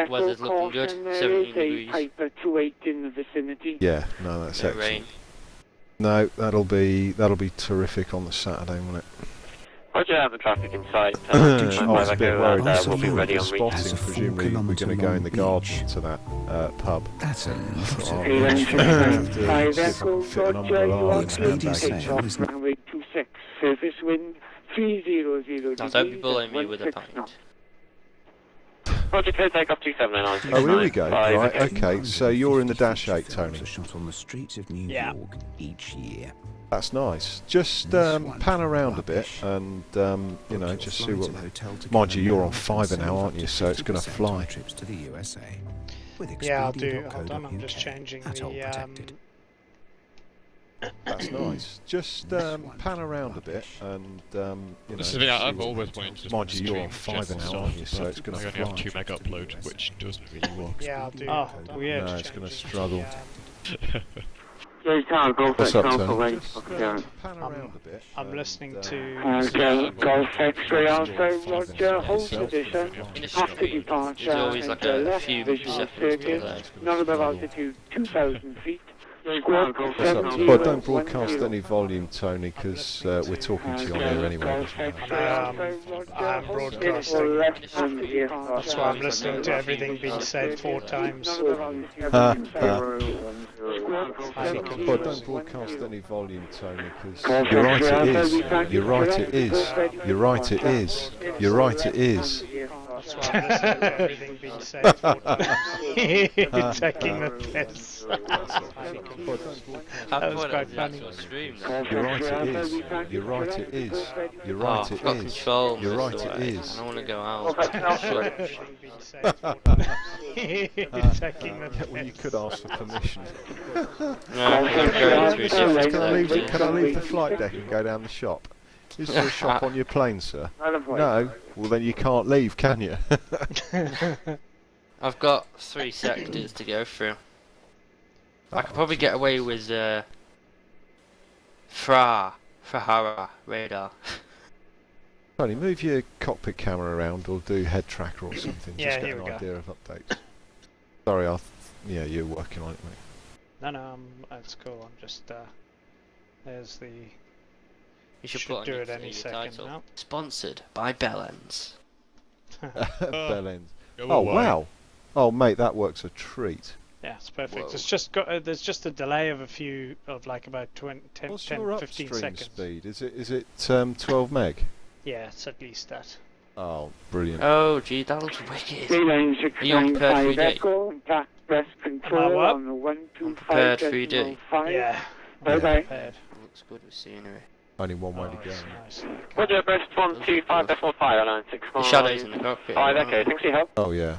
Weather's looking good, 17 degrees. Piper 28 in the vicinity. Yeah, no, that's excellent. Rain. No, that'll be terrific on the Saturday, won't it? Roger, have the traffic in sight. I was a bit worried. We'll be ready on reach. Spotting, presumably we're going to go in the garden to that pub. That's a lot. Fit an umbrella. Runway 26, surface wind 300 Now don't be bullying me with a pint. Roger, clear take off 279. Oh, here we go. Right, okay, so you're in the Dash 8, Tony. Shot on the streets of New York each year. That's nice. Just pan around a bit and, you know, just see what... Mind you, you're on fiber now, aren't you? So it's going to fly. Yeah, I'll do. Hold on, I'm just changing the... That's nice. Just pan around a bit and, you know... This is the thing, I've always wanted to... Mind you, you're on fiber now, aren't you? So it's going to fly. I only have 2 meg upload, which doesn't really work. Yeah, I'll do. No, it's going to struggle. What's up, Tony? Pan around a bit. I'm listening to... Golf X-ray Alpha, Roger, hold position. After departure, There's always like a few visual circuit, number altitude 2,000 feet. Well, don't broadcast any volume, Tony, because we're talking to you on here anyway. I'm broadcasting. That's why I'm listening to everything being said 4 times. Well, don't broadcast any volume, Tony, because you're right, it is. You're right, it is. You're right, it is. You're right, it is. That's why I'm listening to everything being said 4 times. Taking the piss. That was quite funny. You're right, it is. You're right, it is. You're right, it is. You're right, it is. I don't want to go out. Taking the piss. Well, you could ask for permission. No, Can I leave the flight deck and go down the shop? Is there a shop on your plane, sir? No? Well, then you can't leave, can you? I've got 3 sectors to go through. I could probably get away with Frahara radar. Tony, move your cockpit camera around or do head tracker or something. Yeah, just get an idea of updates. Sorry, yeah, you're working on it, mate. No, that's cool. I'm just there's the. You should put do on it your, any your second title. now. Sponsored by Bellends. Bellends. Oh wow! Oh mate, that works a treat. Yeah, it's perfect. Whoa. It's just got there's just a delay of like about 10, What's 10 your 15 upstream seconds. speed? Is it 12 meg? Yeah, it's at least that. Oh, brilliant. Oh gee, that looks wicked. Are you on prepared 3D? Am On prepared 3D? Yeah. Bye-bye. Looks good with scenery. Only one way to go. Nice. Roger, Brest 125, decimal 5, line 6. The shadows in the cockpit. 5, okay, thanks for your help. Oh yeah.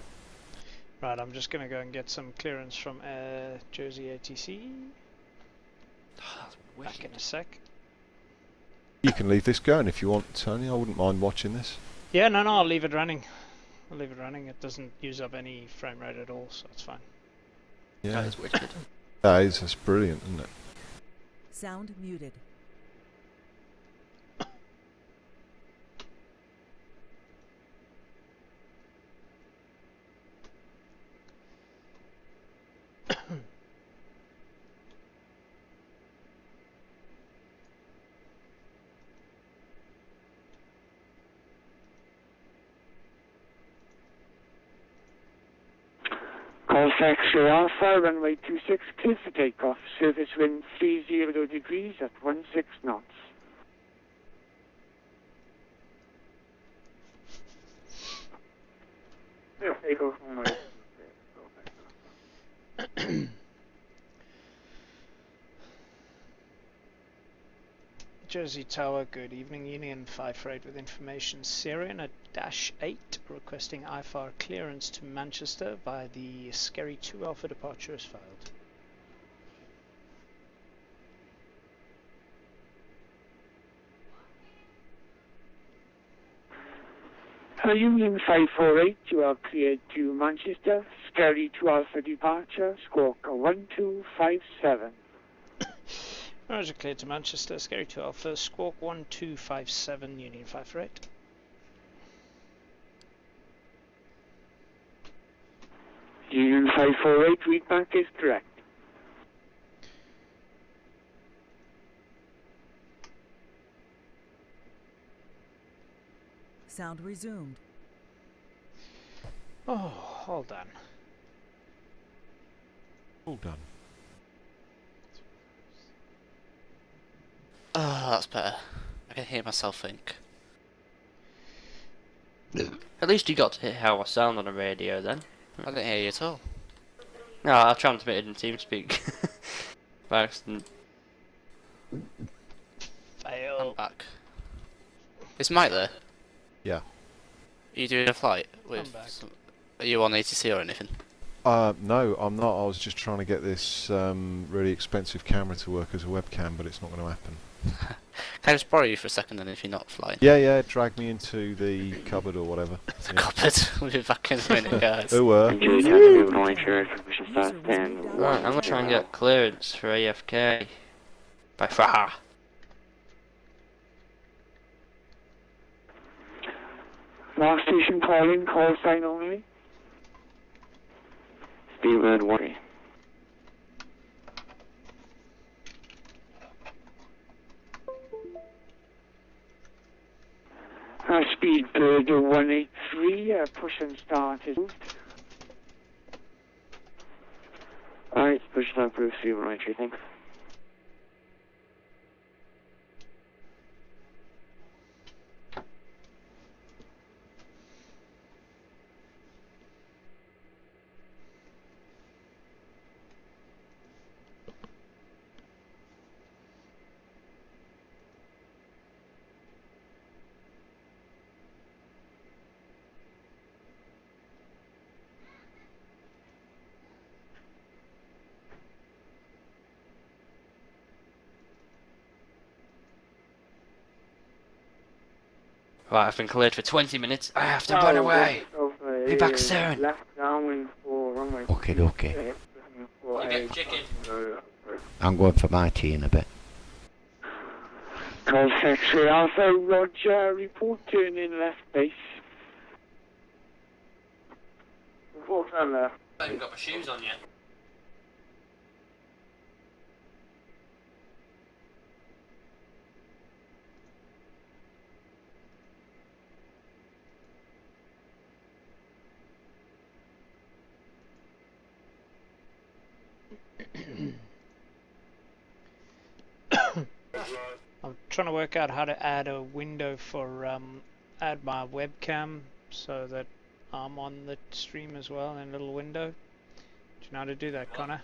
Right, I'm just gonna go and get some clearance from Jersey ATC. That's Back in wicked. a sec. You can leave this going if you want, Tony. I wouldn't mind watching this. Yeah, no, I'll leave it running. I'll leave it running. It doesn't use up any frame rate at all, so it's fine. Yeah, That is wicked. that's brilliant, isn't it? Sound muted. Golf X-ray Alpha, runway 26, clear for takeoff. Surface wind 30 degrees at 16 knots. Jersey Tower, good evening. Union 548 with information. Syrian at -8 requesting IFR clearance to Manchester by the Scary 2 Alpha departure is filed. Union 548, you are cleared to Manchester. Scary 2 Alpha departure, squawk 1257. Roger, cleared to Manchester. Scary 2 Alpha, squawk 1257, Union 548. Union 548, readback is correct. Sound resumed. Oh, hold on. All done. Oh, that's better. I can hear myself think. At least you got to hear how I sound on the radio then. I didn't hear you at all. No, I transmitted in TeamSpeak. By accident. Fail. I'm back. Is Mike there? Yeah. Are you doing a flight? I'm back. Are you on ATC or anything? No, I'm not. I was just trying to get this really expensive camera to work as a webcam, but it's not going to happen. Can I just borrow you for a second then if you're not flying? Yeah, drag me into the cupboard or whatever. The cupboard. We'll be back in a minute, guys. Right, I'm gonna try and get clearance for AFK. By far. Last station calling, call sign only. Speedbird 1. Speedbird 183, push and start is moved. Alright, push and approve, Speedbird 183, thanks. Right, I've been cleared for 20 minutes. I have to run away. Be back soon. Left downwind for runway. Okay. You get chicken. I'm going for my tea in a bit. Call Secretary Alpha, Roger, report turning left base. Report on left. I haven't got my shoes on yet. I'm trying to work out how to add a window for add my webcam so that I'm on the stream as well in a little window. Do you know how to do that, Connor?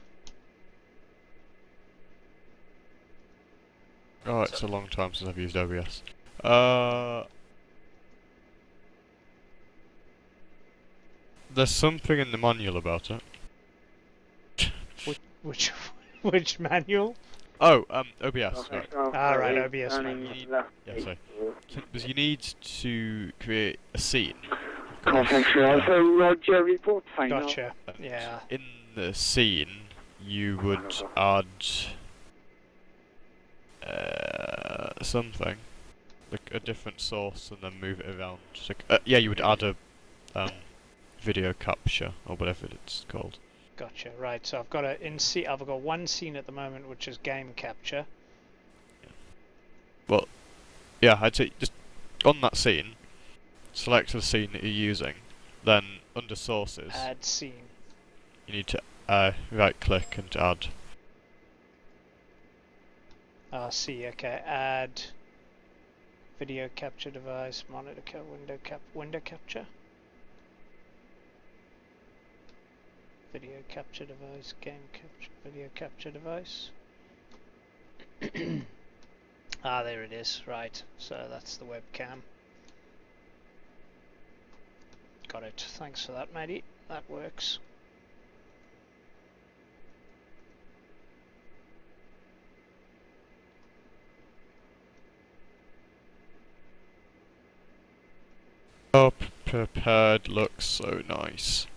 Oh, it's a long time since I've used OBS. There's something in the manual about it. Which manual? Oh, OBS. Right. Right, OBS manual. Yeah, sorry. Because you need to create a scene. Call Secretary Alpha, Roger, report final. Gotcha. Yeah. In the scene, you would add something, like a different source, and then move it around. Like, yeah, you would add a video capture or whatever it's called. Gotcha. Right. So I've got I've got one scene at the moment, which is game capture. Well, yeah, I'd say just on that scene, select the scene that you're using, then under sources, Add scene. you need to right click and add. Okay. Add video capture device, monitor window capture. Video capture device, game capture, video capture device. There it is. Right. So that's the webcam. Got it. Thanks for that, matey. That works. Oh, prepared looks so nice.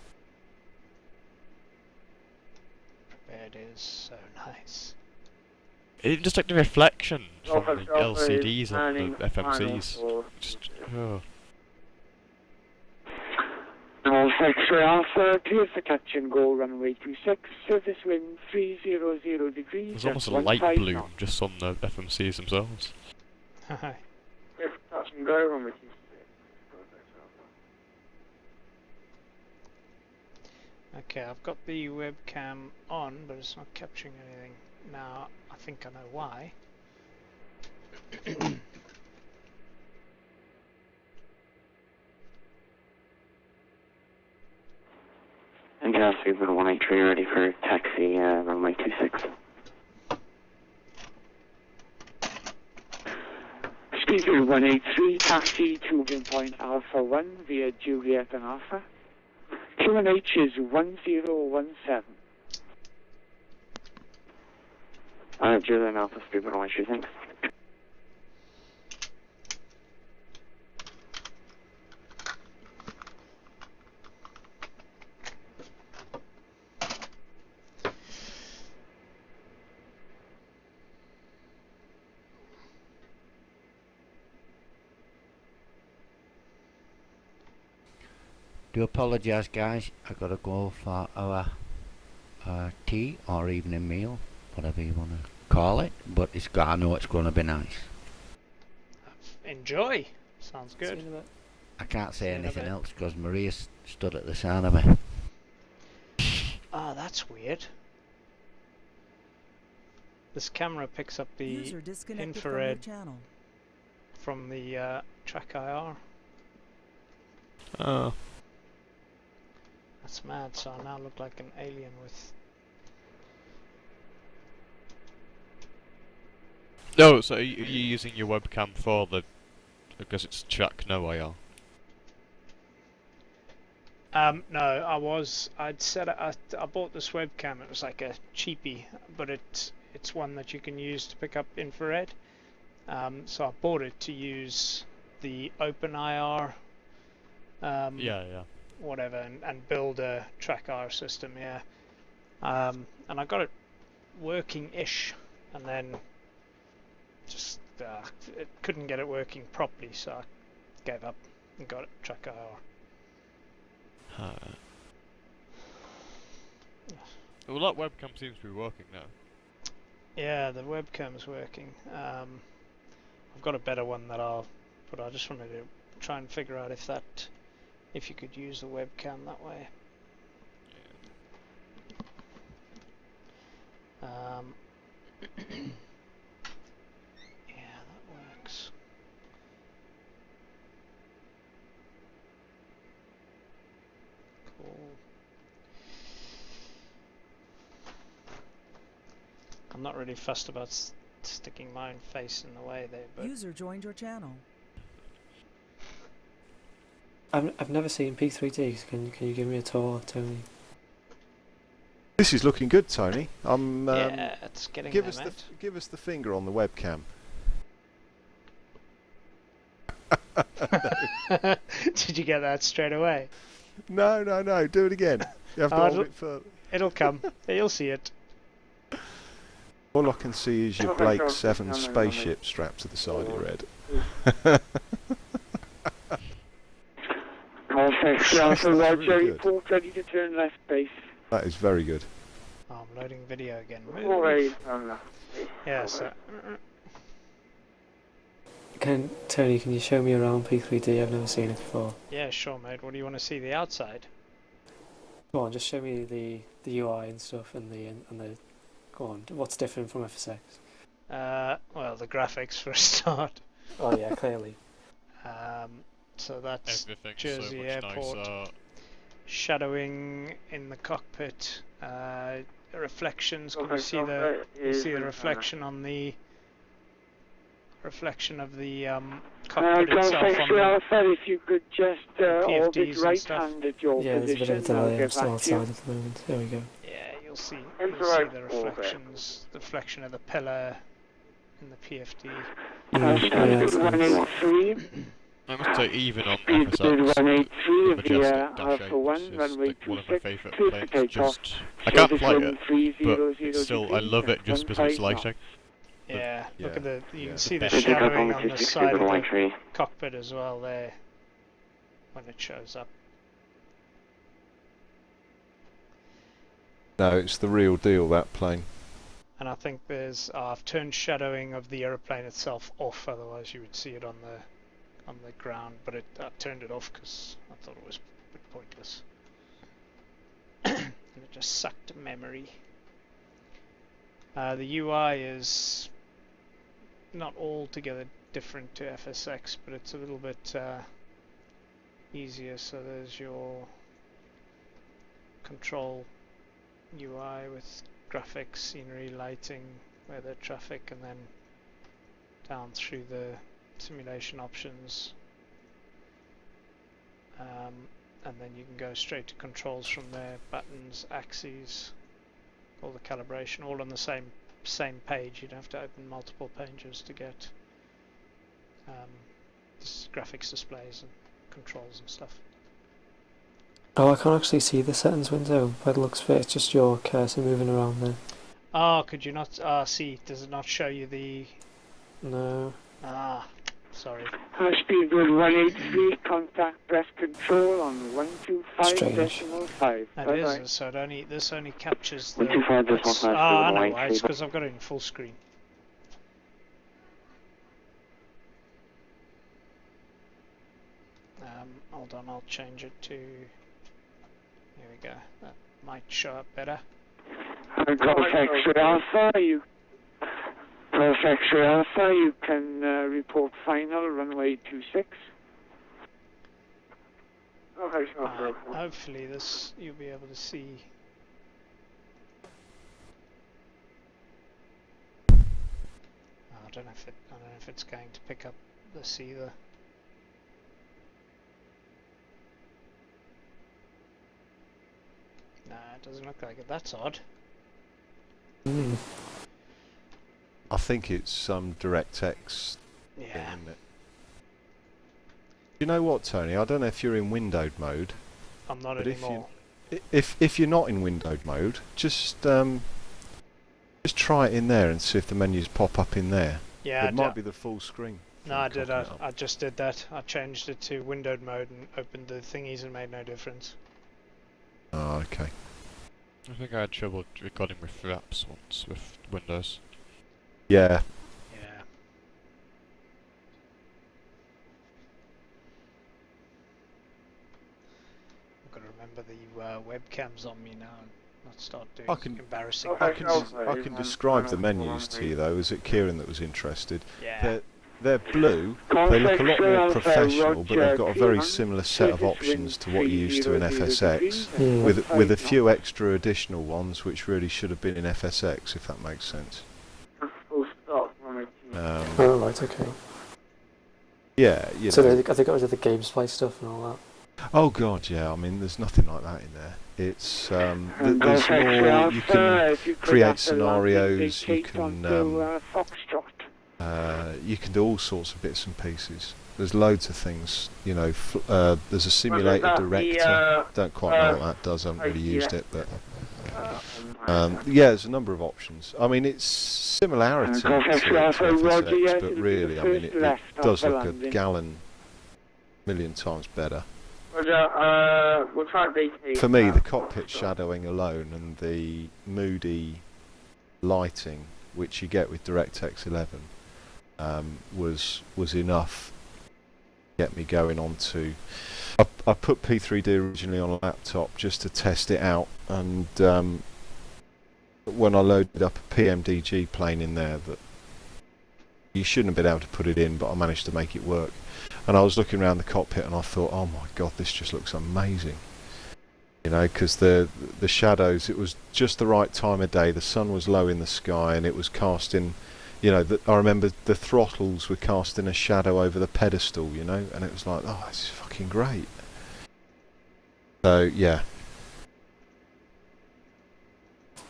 Prepared is so nice. It just like the reflection from the LCDs on the FMCs. Just, oh. Call Golf X-ray Alpha, clear for touch and go, runway 26, surface wind 300 degrees. There's almost a light bloom just on the FMCs themselves. Hi. Clear for touch and go, runway 26. Okay, I've got the webcam on, but it's not capturing anything. Now, I think I know why. And Gas, we've been 183 ready for taxi, runway 26. Speedway 183, taxi to Windpoint Alpha 1 via Juliet and Alpha. QNH is 1017. Juliet Alpha, Speedway 183, thanks. Do apologise, guys. I gotta go for our tea or evening meal, whatever you wanna call it. But I know it's gonna be nice. Enjoy. Sounds good. I can't say See you in a anything bit. else because Maria's stood at the side of me. Ah, that's weird. This camera picks up the User disconnected infrared from your channel. from the track IR. Oh. That's mad, so I now look like an alien with... No, so are you using your webcam for the... because it's track no IR? No, I bought this webcam. It was like a cheapie, but it's one that you can use to pick up infrared. So I bought it to use the OpenIR Yeah. whatever and build a track IR system, yeah. And I got it working-ish, and then just it couldn't get it working properly, so I gave up and got it track IR. Well, that webcam seems to be working now. Yeah, the webcam's working. I've got a better one that but I just wanted to try and figure out if you could use the webcam that way. Yeah, that works. Cool. I'm not really fussed about sticking my own face in the way there, but User joined your channel. I've never seen P3D. Can you give me a tour, Tony? This is looking good, Tony. yeah, it's getting give there, us mate. give us the finger on the webcam. Did you get that straight away? No. Do it again. You have to hold it further. It'll come. You'll see it. All I can see is your Blake 7 spaceship strapped to the side of your head. Golf X-ray Alpha, That's Roger, really good. report ready to turn left base. That is very good. Oh, I'm loading video again. Alright, Yeah, so... Tony, can you show me around P3D? I've never seen it before. Yeah, sure, mate. What do you want to see? The outside? Go on, just show me the UI and stuff and the go on. What's different from FSX? Well, the graphics for a start. Oh yeah, clearly. So that's Everything's Jersey so much Airport. nicer. Shadowing in the cockpit. Reflections. Can you see the reflection on the of the cockpit Golf itself on X-ray the Alpha, if you could just orbit PFDs and right stuff. hand at your Yeah, there's a bit of a position, I'll delay. I'm get still back to you. outside at the moment. There we go. Yeah, you'll see Infrared the orbit. reflections, the reflection of the pillar in the PFD. Speed 183, I must say, even on speed FSX, 183 the via Majestic Alpha Dash 1, 8 is runway like one of my 26, favourite clear for planes. takeoff. Just, I can't Service fly wind it, 300 but still, I degrees, love it just because of its 15 knots. lighting. Yeah, look at the. You yeah. can see the Best. shadowing on the Speedway side of the 183. cockpit as well there when it shows up. No, it's the real deal, that plane. And I think I've turned shadowing of the aeroplane itself off, otherwise you would see it on the ground, but I turned it off because I thought it was a bit pointless. And it just sucked memory. The UI is not altogether different to FSX, but it's a little bit easier. So there's your control UI with graphics, scenery, lighting, weather, traffic, and then down through the simulation options. And then you can go straight to controls from there, buttons, axes, all the calibration, all on the same page. You don't have to open multiple pages to get graphics displays and controls and stuff. Oh, I can't actually see the settings window by the looks of it. It's just your cursor moving around there. Oh, could you not see? Does it not show you the... No. Ah, sorry. Speedbird 183, contact breath control on 125.5. That is, so this only captures the... 125.5. I know why, it's because I've got it in full screen. Hold on, I'll change it to... Here we go. That might show up better. Golf X-ray Alpha, you can report final runway 26. Hopefully you'll be able to see. I don't know if it's going to pick up this either. Nah, it doesn't look like it. That's odd. I think it's some DirectX thing, Yeah. isn't it? You know what, Tony? I don't know if you're in windowed mode. I'm not but anymore. If you're not in windowed mode, just try it in there and see if the menus pop up in there. Yeah, it might be the full screen. No, I did. I just did that. I changed it to windowed mode and opened the thingies and made no difference. Oh, okay. I think I had trouble recording with apps once with Windows. Yeah. Yeah. I've got to remember the webcams on me now and not start doing embarrassing things. I can describe the menus to you though. Was it Kieran that was interested? Yeah. They're blue. They look a lot more professional, but they've got a very similar set of options to what you used to in FSX, with a few extra additional ones which really should have been in FSX, if that makes sense. Oh, right, okay. Yeah, you so know. they got rid of the gameplay stuff and all that? Oh god, yeah. I mean, there's nothing like that in there. It's there's more. You can create scenarios. You can do all sorts of bits and pieces. There's loads of things. You know, there's a simulator director. Don't quite know what that does. I haven't really used it, but yeah, there's a number of options. I mean, it's similarity to FSX, but really, I mean, it does look a million times better. For me, the cockpit shadowing alone and the moody lighting, which you get with DirectX 11, was enough to get me going on to... I put P3D originally on a laptop just to test it out, and when I loaded up a PMDG plane in there, that you shouldn't have been able to put it in, but I managed to make it work. And I was looking around the cockpit and I thought, oh my god, this just looks amazing. You know, because the shadows, it was just the right time of day. The sun was low in the sky and it was casting, you know, I remember the throttles were casting a shadow over the pedestal, you know, and it was like, oh, this is fucking great. So, yeah.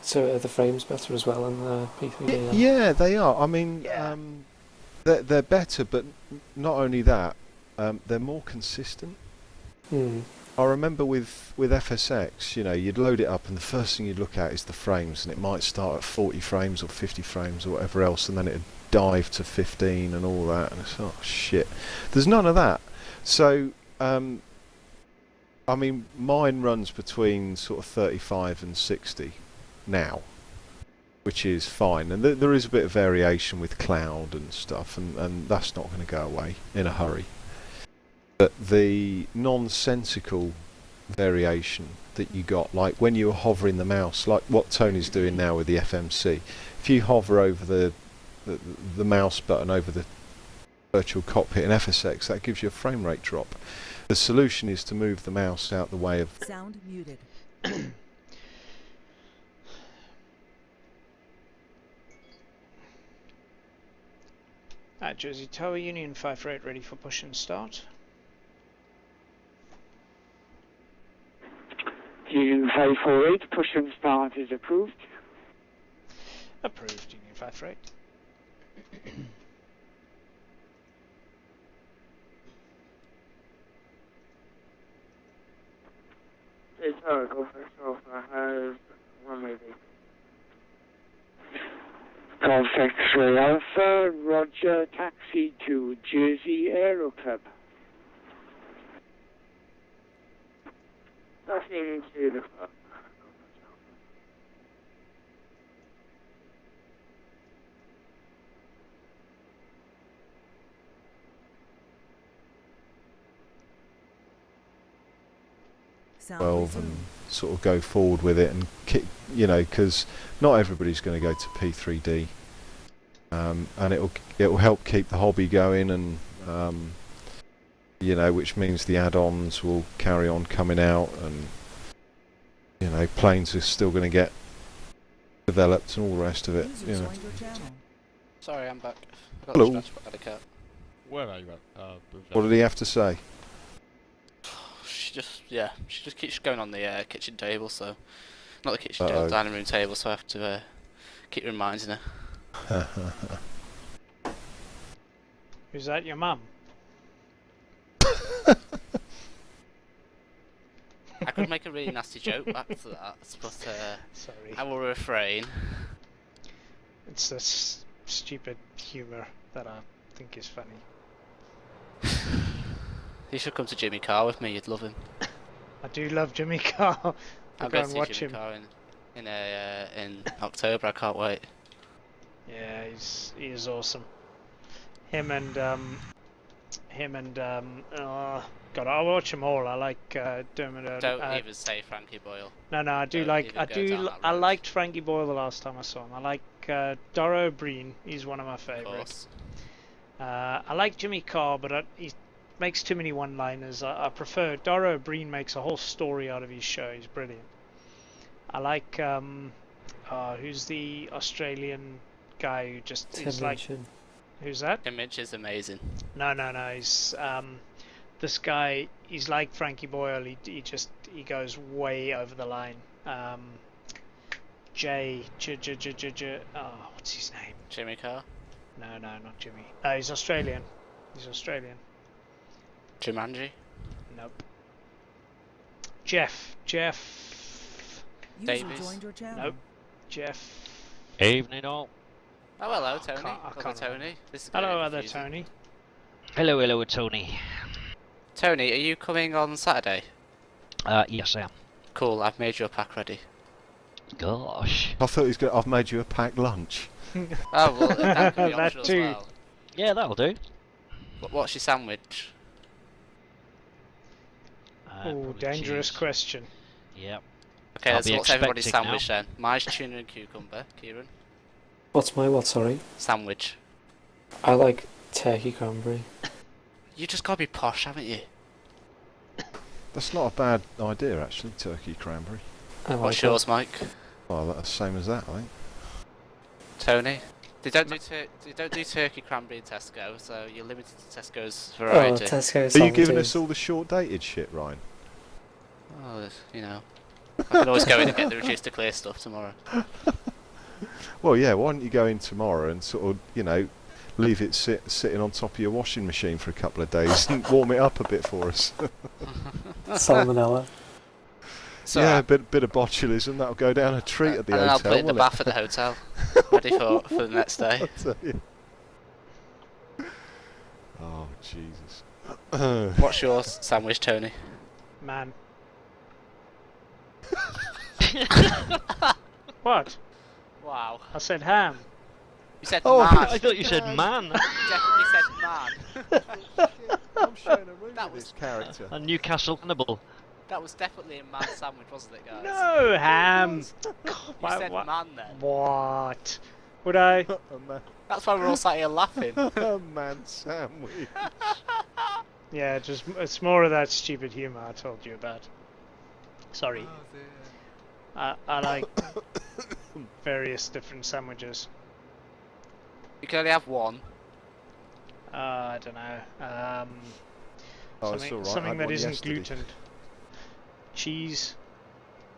So are the frames better as well in the P3D? Yeah, they are. I mean, they're better, but not only that, they're more consistent. I remember with FSX, you know, you'd load it up and the first thing you'd look at is the frames, and it might start at 40 frames or 50 frames or whatever else, and then it'd dive to 15 and all that, and it's, oh shit. There's none of that. So, I mean, mine runs between sort of 35 and 60 now, which is fine. And there is a bit of variation with cloud and stuff, and that's not going to go away in a hurry. But the nonsensical variation that you got, like when you were hovering the mouse, like what Tony's doing now with the FMC, if you hover over the mouse button over the virtual cockpit in FSX, that gives you a frame rate drop. The solution is to move the mouse out the way of... Sound muted. Jersey Tower Union 548 ready for push and start. Union 548, push and start is approved. Approved, Union 548. It's Oracle first offer has one maybe. Golf X-ray Alpha, Roger, taxi to Jersey Aero Club. Nothing to the club. Sound 12 and resumed. sort of go forward with it and kick, you know, because not everybody's going to go to P3D, and it'll help keep the hobby going, and you know, which means the add-ons will carry on coming out, and you know, planes are still going to get developed and all the rest of it. User You know. joined your channel. Sorry, I'm back. I got Hello. distracted by the cat. Where are you at? What did he have to say? She just keeps going on the kitchen table, so... Not the kitchen Uh-oh. table, dining room table, so I have to keep reminding her. Who's that, your mum? I could make a really nasty joke back to that, but Sorry. I will refrain. It's this stupid humour that I think is funny. You should come to Jimmy Carr with me, you'd love him. I do love Jimmy Carr. I'll I'll go go and see watch Jimmy him. Carr in October, I can't wait. Yeah, he is awesome. Him and God, I'll watch them all. I like Dermot. Don't even say Frankie Boyle. No, I do don't like. even I go do. down that I road. liked Frankie Boyle the last time I saw him. I like Doro O'Brien. He's one of my Of favourites. course. I like Jimmy Carr, but he makes too many one-liners. I prefer Doro O'Brien makes a whole story out of his show. He's brilliant. I like who's the Australian guy who just is like. Who's that? Image is amazing. No. He's this guy. He's like Frankie Boyle. He goes way over the line. What's his name? Jimmy Carr? No, not Jimmy. He's Australian. Jumanji? Nope. Jeff. User Davies. joined your channel. Nope. Jeff. Evening all. Oh, hello, Tony. I Other can't Tony. This is Hello, getting other confusing. Tony. Hello, Tony. Tony, are you coming on Saturday? Yes, I am. Cool, I've made your pack ready. Gosh. I thought I've made you a packed lunch. Oh, well, that could be That optional too. as well. Yeah, that'll do. What's your sandwich? Oh, Probably dangerous cheese. question. Yep. Okay, I'll that's be what's everybody's expecting sandwich then. Mine's tuna and cucumber. Kieran? What's my what? Sorry. Sandwich. I like turkey cranberry. You just gotta be posh, haven't you? That's not a bad idea, actually, turkey cranberry. I like What's that. yours, Mike? Well, that's the same as that, I think. Tony? They don't do turkey cranberry in Tesco, so you're limited to Tesco's Oh, variety. Tesco Are you giving sandwiches. us all the short-dated shit, Ryan? Oh, you know. I can always go in and get the reduced to clear stuff tomorrow. Well, yeah, why don't you go in tomorrow and sort of, you know, leave it sitting on top of your washing machine for a couple of days and warm it up a bit for us. Salmonella. So yeah, a bit of botulism, that'll go down a treat at the and then hotel. I'll put it in the won't bath at the hotel, ready for the next day. I'll tell you. Oh, Jesus. What's your sandwich, Tony? Man. What? Wow. I said ham. You said Oh, man. I thought you said man. You definitely said man. I'm showing a room That with was- this character. A Newcastle cannibal. That was definitely a man sandwich, wasn't it, guys? No, ham. You said man then. What? Would I? A man, That's why we're all sat here laughing. a man sandwich. Yeah, just it's more of that stupid humour I told you about. Sorry. I like various different sandwiches. You can only have one. I don't know. Oh, it's Something, alright. I something had that one isn't yesterday. gluten. Cheese,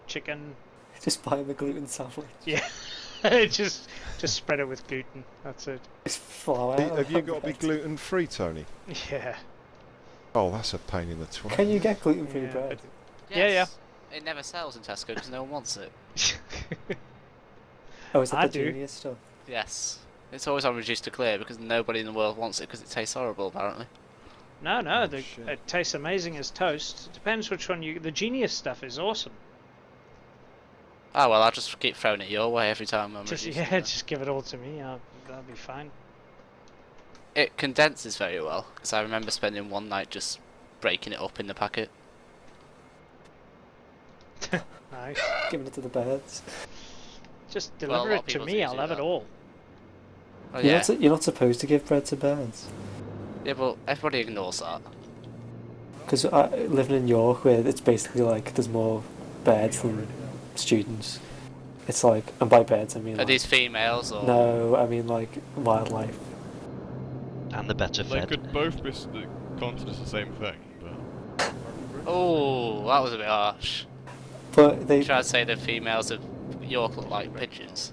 chicken. Just buy him a gluten sandwich. Yeah, just spread it with gluten. That's it. Just flour. Have you on got to be bread. gluten free, Tony? Yeah. Oh, that's a pain in the twat. Can you get gluten free Yeah, bread? Yeah, yeah. It never sells in Tesco because no one wants it. Oh, is that I the do. genius stuff? Yes. It's always on reduced to clear because nobody in the world wants it because it tastes horrible, apparently. No, Oh, it shit. tastes amazing as toast. It depends which one you. The Genius stuff is awesome. Oh well, I'll just keep throwing it your way every time I'm Just reducing yeah, it. just give it all to me. That'll be fine. It condenses very well because I remember spending one night just breaking it up in the packet. Nice. Giving it to the birds. Just Well, a deliver lot it of to people me. do I'll do have it that. all. Oh You're, yeah. you're not supposed to give bread to birds. Yeah, but everybody ignores that. Because living in York, where it's basically like there's more birds than students. It's like, and by birds I mean Are like, these females or? no, I mean like wildlife. And the better They fed. could both be considered the same thing, but Oh, that was a bit harsh. But they. Try to say the females of York look like pigeons.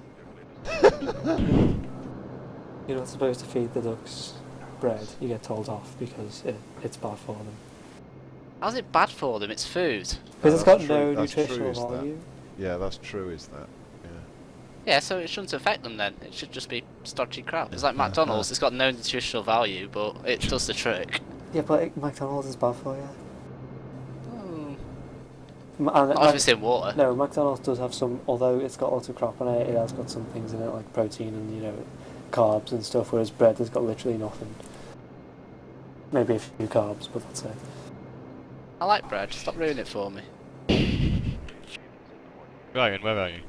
You're not supposed to feed the ducks bread. You get told off because it's bad for them. How's it bad for them? It's food. Because it's that's got true- no that's true, nutritional is that? value. Yeah, that's true, is that? Yeah. Yeah, so it shouldn't affect them then. It should just be stodgy crap. It's like McDonald's. It's got no nutritional value, but it does the trick. Yeah, but McDonald's is bad for you. And Not if it's in water. No, McDonald's does have some, although it's got lots of crap in it, it has got some things in it like protein and, you know, carbs and stuff, whereas bread has got literally nothing. Maybe a few carbs, but that's it. I like bread. Stop ruining it for me. Ryan, where are you?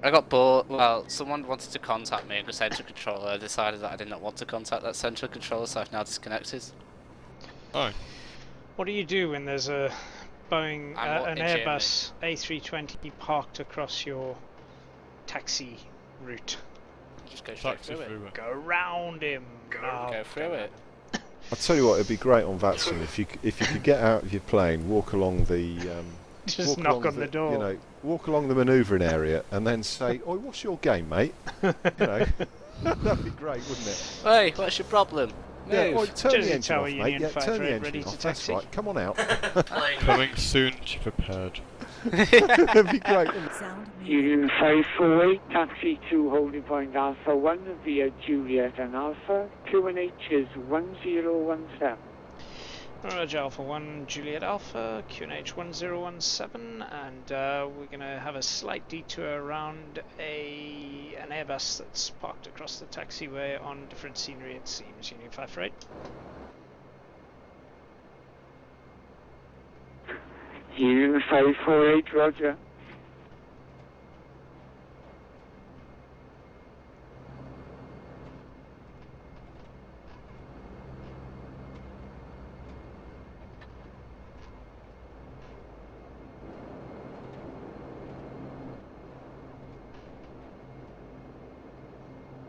I got bored. Well, someone wanted to contact me, a central controller. I decided that I did not want to contact that central controller, so I've now disconnected. Oh. What do you do when there's a Boeing, an legitimately- Airbus A320 parked across your taxi route? Just go straight Taxi through it. through it. Go round him. No, Go through it. I'll tell you what, it'd be great on Vatson if you could get out of your plane, walk along the Just walk knock along on the door. You know, walk along the manoeuvring area, and then say, "Oi, what's your game, mate?" You know, that'd be great, wouldn't it? Hey, what's your problem? Yeah, Move. oi, turn Jersey the engine Tower off, Union mate. Yeah, turn 5 the ready engine to off. That's taxi. right. Come on out. Coming soon, be prepared. That'd be great. Wouldn't it? Sound Union 548, taxi to holding point Alpha 1 via Juliet and Alpha. QNH is 1017. Roger Alpha 1, Juliet Alpha, QNH 1017, and we're going to have a slight detour around an Airbus that's parked across the taxiway on different scenery, it seems. Union 548. Union 548, roger.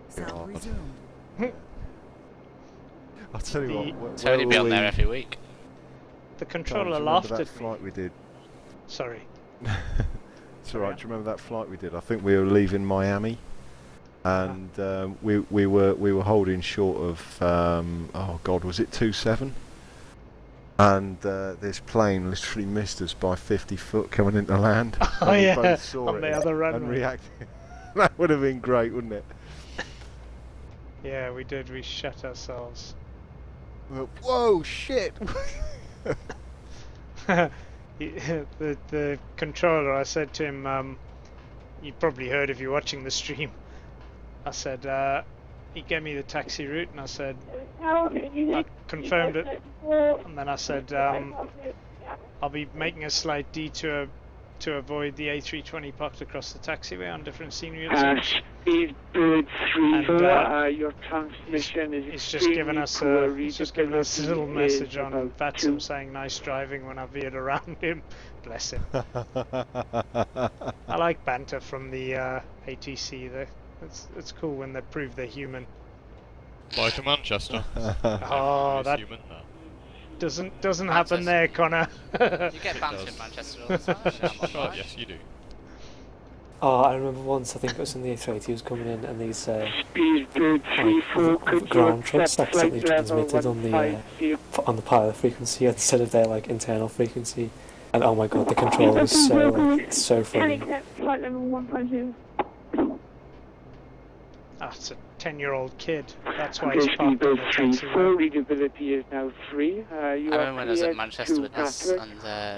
Sound resumed. I'll tell you The- what. Tony be on there every week. The Tom, do controller you remember laughed that at me. flight we did? Sorry. It's all right. Do you remember that flight we did? I think we were leaving Miami, and we were holding short of oh God, was it 27? And this plane literally missed us by 50 foot coming into land. Oh and we yeah, both saw on it the other and runway. reacted. That would have been great, wouldn't it? Yeah, we did. We shut ourselves. Whoa, shit! The controller, I said to him, you probably heard if you're watching the stream. I said, he gave me the taxi route, and I said, I confirmed it, and then I said, I'll be making a slight detour to avoid the A320 parked across the taxiway on different scenery. Speedbird 3, your transmission is He's just given us a little message on about Vatsum saying nice driving when I veered around him. Bless him. I like banter from the ATC there. It's cool when they prove they're human. Fly to Manchester. Oh, that human now. doesn't happen there, Connor. You get banter in Manchester all the time. Oh, yes, you do. Oh, I remember once, I think it was in the A380, he was coming in and these Speedbird 34, could ground you trips accept accidentally flight level transmitted on the pilot frequency instead of their like internal frequency. And oh my god, the control was so funny. Flight level 150. That's a 10-year-old kid. That's why he's parked on the Speedbird 34, taxiway. readability is now free. You I remember when I was at cleared Manchester to with us, Gatwick.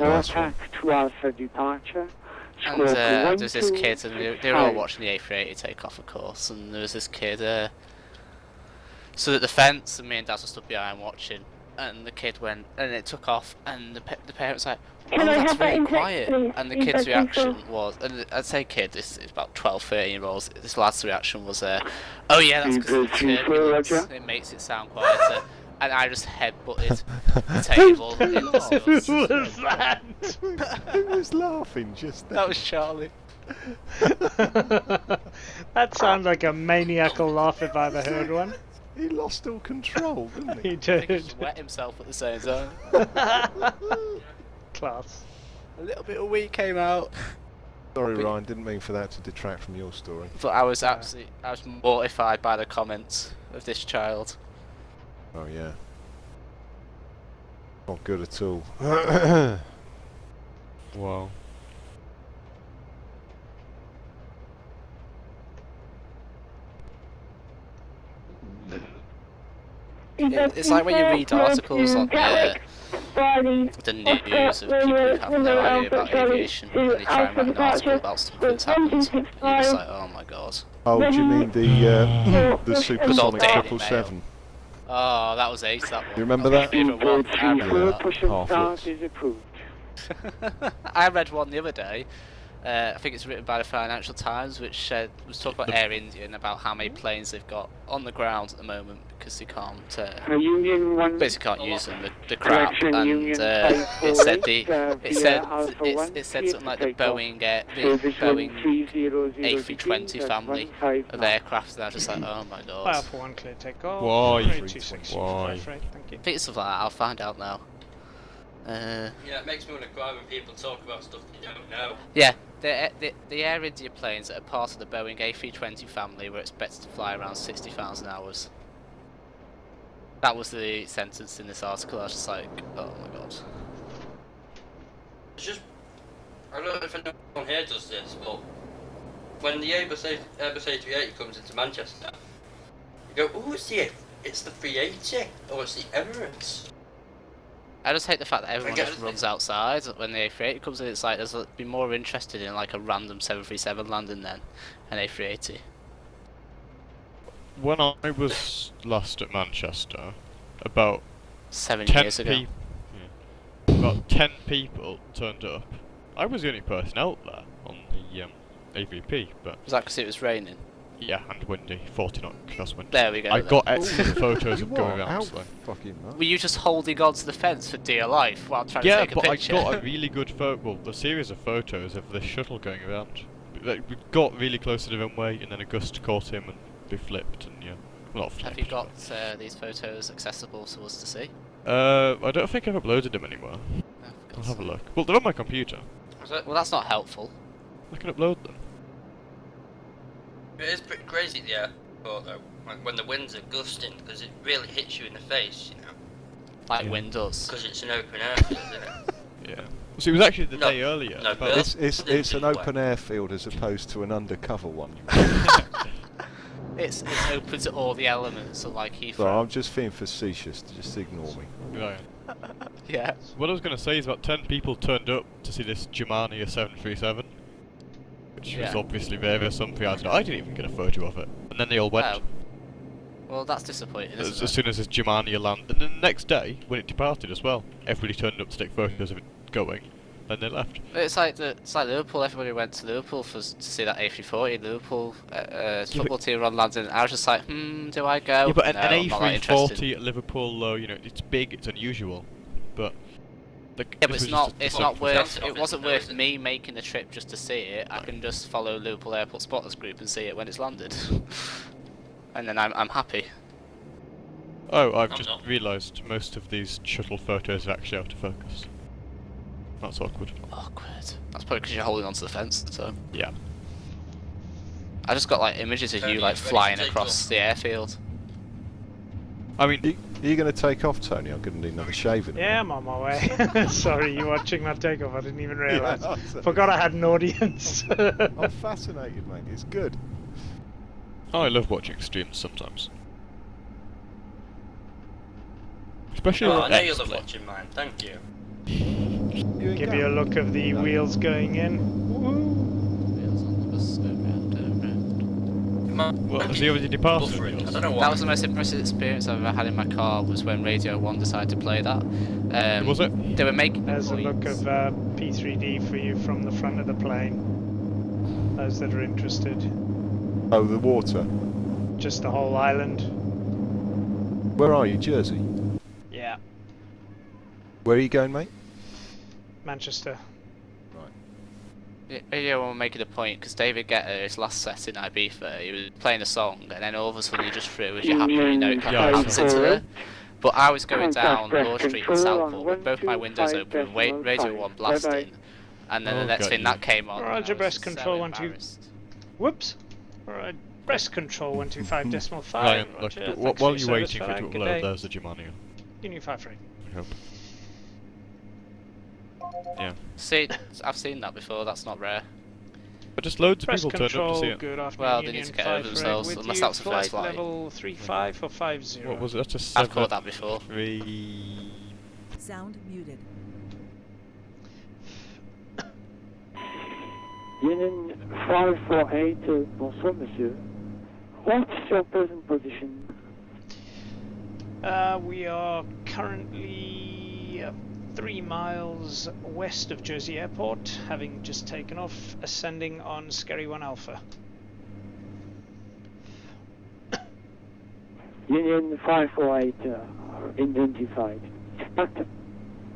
and Attack to Alpha departure. there was this kid, and they were all watching the A380 take off, of course, and there was this kid stood at the fence, and me and Dad were stood behind watching, and the kid went, and it took off, and the parents were like, oh, that's very quiet, and the kid's reaction was, and I'd say kid, this is about 12, 13-year-olds, this lad's reaction was, oh yeah, that's because of the turbulence, it makes it sound quieter. And I just headbutted the table in disgust. Who was that? Who was laughing just then? That was Charlie. That sounds like a maniacal laugh if I ever heard one. He lost all control, didn't he? He I think he did. just wet himself at the same time. Class. A little bit of wee came out. Sorry, Ryan, didn't mean for that to detract from your story. But I was mortified by the comments of this child. Oh, yeah. Not good at all. Wow. It's like when you read articles on the news of people who have no idea about aviation, and they try and write an article about something that's happened, and you're just like, oh my god. Oh, do you mean the supersonic Daily 777? Oh, that was ace, that one. You remember that? Favourite one. I remember that. Push and Half start looks. is approved. I read one the other day. I think it's written by the Financial Times, which was talking about Air India and about how many planes they've got on the ground at the moment because they can't Union 1 basically can't use them. The crap, Correction, and Union it said Alpha 1, it said something like the takeoff. Boeing Service A320 family of aircraft, and I was just like, oh my god. Alpha 1 clear takeoff. Why? 326 Why? right, thank you. I think it's something like that. I'll find out now. Yeah, it makes me want to cry when people talk about stuff they don't know. Yeah, the Air India planes that are part of the Boeing A320 family were expected to fly around 60,000 hours. That was the sentence in this article. I was just like, oh my god. It's just, I don't know if anyone here does this, but when the Airbus A380 comes into Manchester, you go, oh, it's the 380, or it's the Emirates. I just hate the fact that everyone get just it. runs outside when the A380 comes in. It's like there's be more interested in like a random 737 landing than an A380. When I was last at Manchester, about 7 10 years ago. About 10 people turned up. I was the only person out there on the AVP, but Was that because it was raining? yeah, and windy, 40 knot crosswind. There we go. I then. got excellent photos You of going what? around. How So. fucking much? Were you just holding on to the fence for dear life while trying to Yeah, take a but I picture? got a really good a series of photos of the shuttle going around. Like, we got really close to the runway, and then a gust caught him, and we flipped, and yeah, well, not flipped. Have you got these photos accessible to us to see? I don't think I've uploaded them anymore. Oh, for I'll God's have a sake. look. Well, they're on my computer. Well, that's not helpful. I can upload them. It is pretty crazy, the airport, though, when the winds are gusting, because it really hits you in the face, you know. Like Yeah. wind does. Because it's an open airfield, isn't it? Yeah. So it was actually the No, day earlier. no, about- but- It's an open airfield as opposed to an undercover one. It's open to all the elements, unlike Heathrow. So I'm just being facetious. Just ignore me. Right. Yeah. What I was going to say is about 10 people turned up to see this Germania 737. which was obviously there something I didn't even get a photo of it. And then they all went. Oh. Well, that's disappointing, isn't As soon as this Germania landed, and then the next day, when it departed as well, everybody turned up to take photos of it going, then they left. It's like Liverpool. Everybody went to Liverpool to see that A340. Liverpool football team on landing. I was just like, do I go? Yeah, but no, an I'm not that interested. A340 at Liverpool, though, it's big, it's unusual, but. Yeah, but it's not worth. It wasn't worth me making the trip just to see it. I can just follow Liverpool Airport Spotters group and see it when it's landed, and then I'm happy. Oh, I've just realised most of these shuttle photos are actually out of focus. That's awkward. Awkward. That's probably because you're holding onto the fence. So. Yeah. I just got like images of you like flying across the airfield. I mean, are you going to take off, Tony? I'm going to need another shave in a Yeah, I'm on my way. Sorry, you're watching my takeoff. I didn't even realise. Forgot I had an audience. I'm fascinated, mate. It's good. Oh, I love watching streams sometimes. Especially I know you love watching mine, thank you. Give you a look of the wheels going in. Wheels on the bus go round and round. Well, has he already departed? I don't know why. That was the most impressive experience I've ever had in my car, was when Radio 1 decided to play that. Was it? They were making There's a look of P3D for you from the front of the plane. Those that are interested. Oh, the water. Just the whole island. Where are you, Jersey? Yeah. Where are you going, mate? Manchester. Radio 1 were making a point, because David Guetta, his last set in Ibiza, he was playing a song, and then all of a sudden he just threw, as you're happy you know, hands into there. But I was going down Law Street in Southport with both my windows open, Radio 1 blasting, and then the next thing that came on. Roger, breast control 12. Whoops. Alright, breast control 125.5. Ryan, Roger. look, while you're waiting for it to upload, there's the Germania. Union 53. I hope. Yeah. See, I've seen that before, that's not rare. But just loads of Press people turned up to see it. Good afternoon, Well, they Union need to get over 53 themselves, with unless you, that was the first flight flight. level 35 or 50. What was it? That's a 7. I've caught that before. 3. Sound muted. Union 548, bonsoir, monsieur. What's your present position? We are currently 3 miles west of Jersey Airport, having just taken off, ascending on Scary 1 Alpha. Union 548 identified. But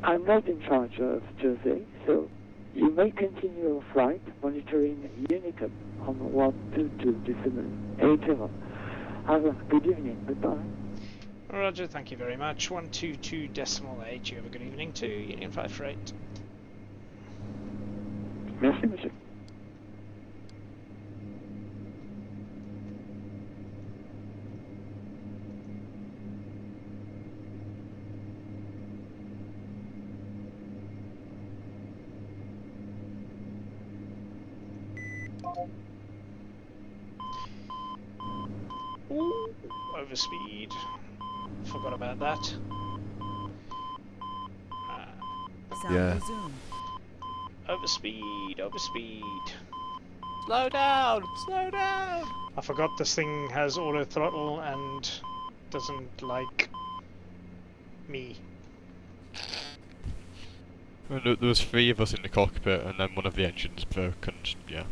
I'm not in charge of Jersey, so you may continue your flight monitoring Unicum on 122.87. Have a good evening. Goodbye. Roger, thank you very much. 122.8. You have a good evening too. Union 548. Merci, monsieur. Ooh, overspeed. Forgot about that. Sound Yeah. resumed. Overspeed, overspeed. Slow down! Slow down! I forgot this thing has auto throttle and doesn't like me. Well, there was 3 of us in the cockpit, and then one of the engines broke, and yeah.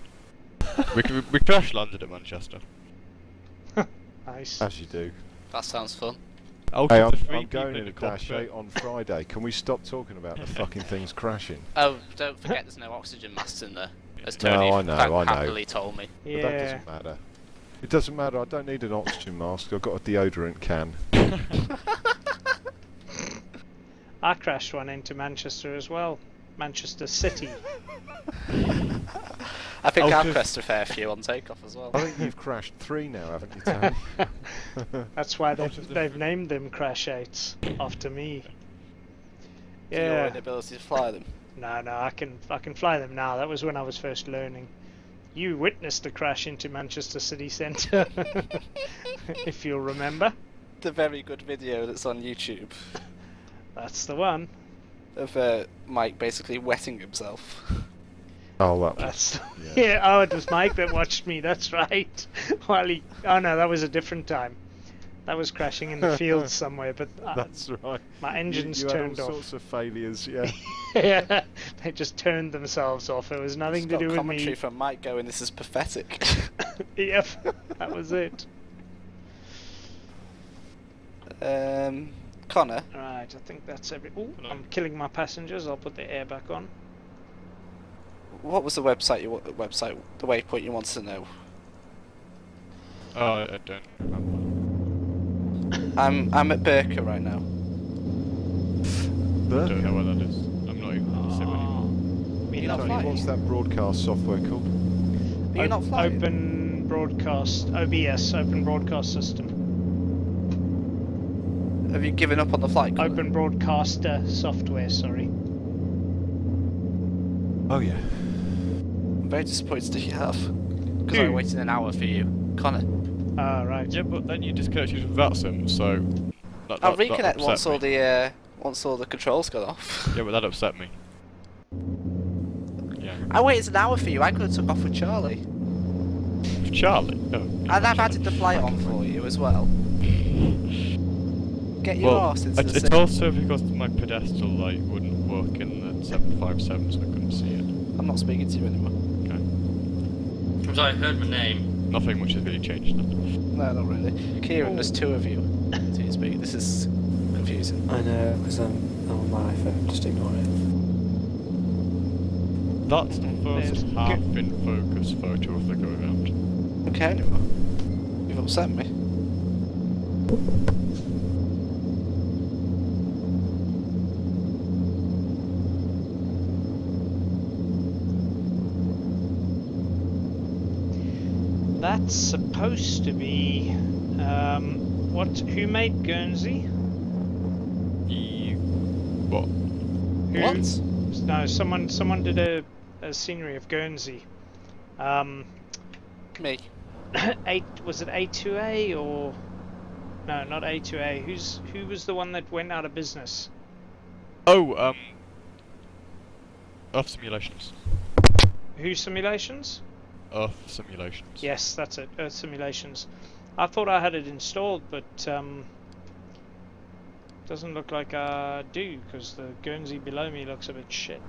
we crash landed at Manchester. Nice. As you do. That sounds fun. Out Hey, of the 3 I'm people going in in the a Dash cockpit. 8 on Friday. Can we stop talking about the fucking things crashing? Oh, don't forget there's no oxygen masks in there, as No, Tony I know. happily told me. But Yeah. that doesn't matter. It doesn't matter. I don't need an oxygen mask. I've got a deodorant can. I crashed one into Manchester as well. Manchester City. I think Oh, I've good. crashed a fair few on takeoff as well. I think you've crashed 3 now, haven't you, Tony? That's why they've named them Crash 8s after me. To your Yeah. inability to fly them. No, I can fly them now. That was when I was first learning. You witnessed the crash into Manchester City Centre, if you'll remember. The very good video that's on YouTube That's the one. of Mike basically wetting himself. Oh, that That's was, yeah. Oh, it was Mike that watched me. That's right. While he. Oh no, that was a different time. That was crashing in the fields somewhere. But That's right. my engines you had turned all off. sorts of failures, yeah. Yeah, they just turned themselves off. It was nothing to do with commentary me. from Mike going, "This is pathetic." Yep, that was it. Connor. Right, I think that's every. Oh, I'm killing my passengers. I'll put the air back on. What was the website? The waypoint you wanted to know? Oh, I don't remember. I'm at Birka right now. I don't know where that is. I'm not even on the sim anymore. You're not Tony, flying. what's that broadcast software called? Are you not flying? Open Broadcast, OBS, Open Broadcast System. Have you given up on the flight? Connor? Open Broadcaster software, sorry. Oh, yeah. I'm very disappointed if you have. Because I waited an hour for you. Connor. Ah, right. Yeah, but then you disconnected from that sim, so... I'll reconnect that once all the controls got off. Yeah, but that upset me. Yeah. I waited an hour for you. I could have took off with Charlie. Charlie? Oh. And I've added the flight on for you as well. Get your arse into the it's sim. also because my pedestal light wouldn't work in the 757, so I couldn't see it. I'm not speaking to you anymore. Okay. I'm sorry, I heard my name. Nothing much has really changed. No, not really. Kieran, there's two of you. Do you speak? This is confusing. I know, because I'm on my iPhone, just ignore it. That's the first half in focus photo of the go around. Okay, anymore. You've upset me. That's supposed to be. Who made Guernsey? What? What? No, someone did a scenery of Guernsey. Me. Was it A2A or no, not A2A? Who was the one that went out of business? Oh, Earth Simulations. Who Simulations? Earth Simulations. Yes, that's it. Earth Simulations. I thought I had it installed, but doesn't look like I do, because the Guernsey below me looks a bit shit.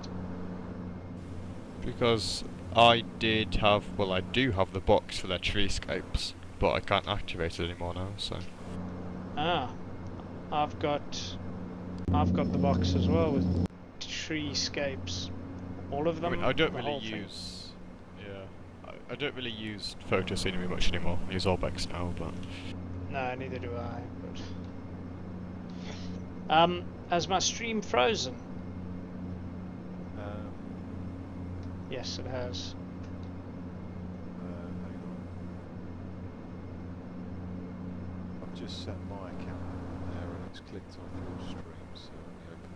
Because I did have, well, I do have the box for their treescapes, but I can't activate it anymore now, so... Ah, I've got the box as well with treescapes. All of them? I mean, I don't the really whole thing? use... Yeah, I don't really use photo scenery much anymore. I use Orbex now, but... No, neither do I, but... has my stream frozen? Yes, it has. Hang on. I've just set my account there and it's clicked on your stream, so let me open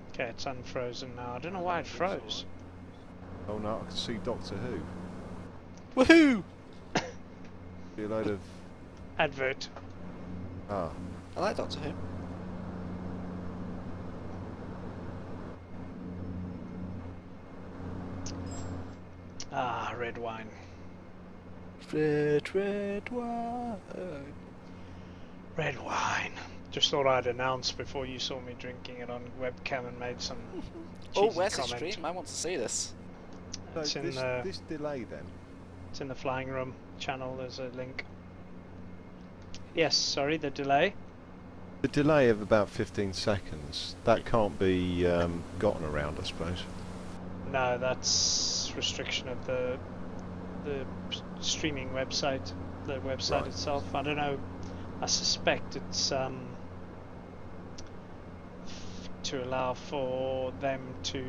it. Okay, it's unfrozen now. I don't know why it froze. Oh no, I can see Doctor Who. Woohoo! Be a load of... Advert. Ah. I like Doctor Who. Ah, red wine. Red wine. Red wine. Just thought I'd announce before you saw me drinking it on webcam and made some cheesy Where's the comment. stream? I want to see this. So It's in this delay then? It's in the Flying Room channel. There's a link. Yes, sorry, the delay. The delay of about 15 seconds, that can't be gotten around, I suppose. No, that's restriction of the streaming website, the website Right. itself. I don't know. I suspect it's to allow for them to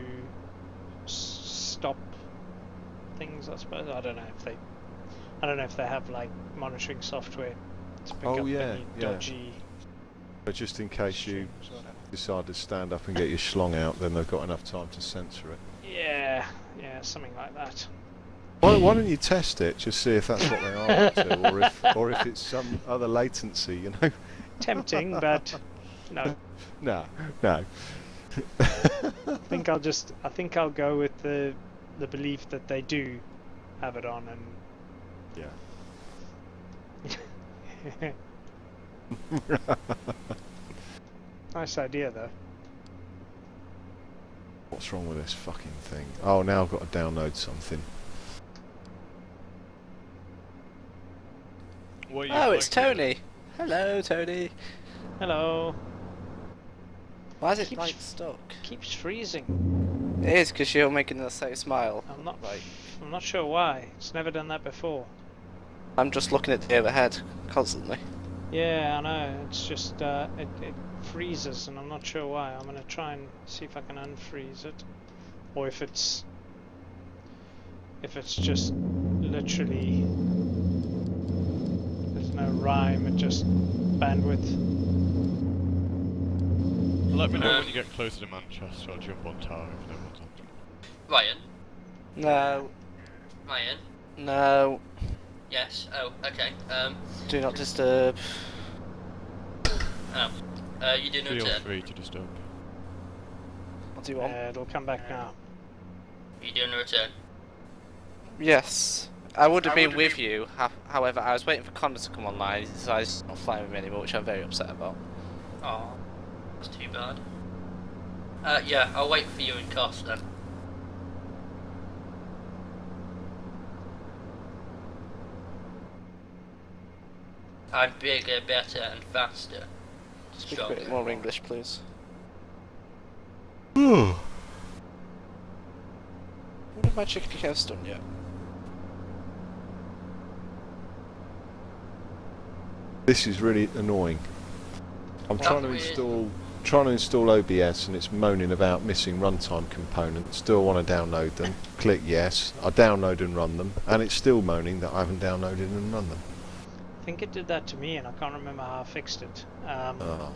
stop things. I suppose. I don't know if they have like monitoring software to pick up any dodgy. But just in case you streams or whatever. decide to stand up and get your schlong out, then they've got enough time to censor it. Yeah, something like that. Why don't you test it, just see if that's what they are up to, or if it's some other latency, you know? Tempting, but no. No. think I'll go with the belief that they do have it on, and Yeah. nice idea though. What's wrong with this fucking thing? Oh, now I've got to download something. What are you Oh, it's playing? Tony. Hello, Tony. Hello. Why is it Keeps- like stuck? Keeps freezing. It is because you're making the same smile. I'm not sure why. It's never done that before. I'm just looking at the overhead constantly. Yeah, I know. It's just it freezes, and I'm not sure why. I'm gonna try and see if I can unfreeze it, or if it's just literally there's no rhyme. It just bandwidth. Let me know when you get closer to Manchester. I'll jump on tower if no one's on. Ryan? No. Ryan? No. Yes. Oh, okay. Do not disturb. Oh. You do no Feel return. free to disturb. What do you want? It'll come back now. You do no return. Yes. I would have been with you, however, I was waiting for Connor to come online, so he's not flying with me anymore, which I'm very upset about. Oh, that's too bad. Yeah, I'll wait for you in cost then. I'm bigger, better, and faster. Speak a bit more English, please. Oh. What have my chicken cakes done yet? This is really annoying. I'm trying to install OBS and it's moaning about missing runtime components. Still want to download them. Click yes. I download and run them, and it's still moaning that I haven't downloaded and run them. I think it did that to me, and I can't remember how I fixed it. Oh.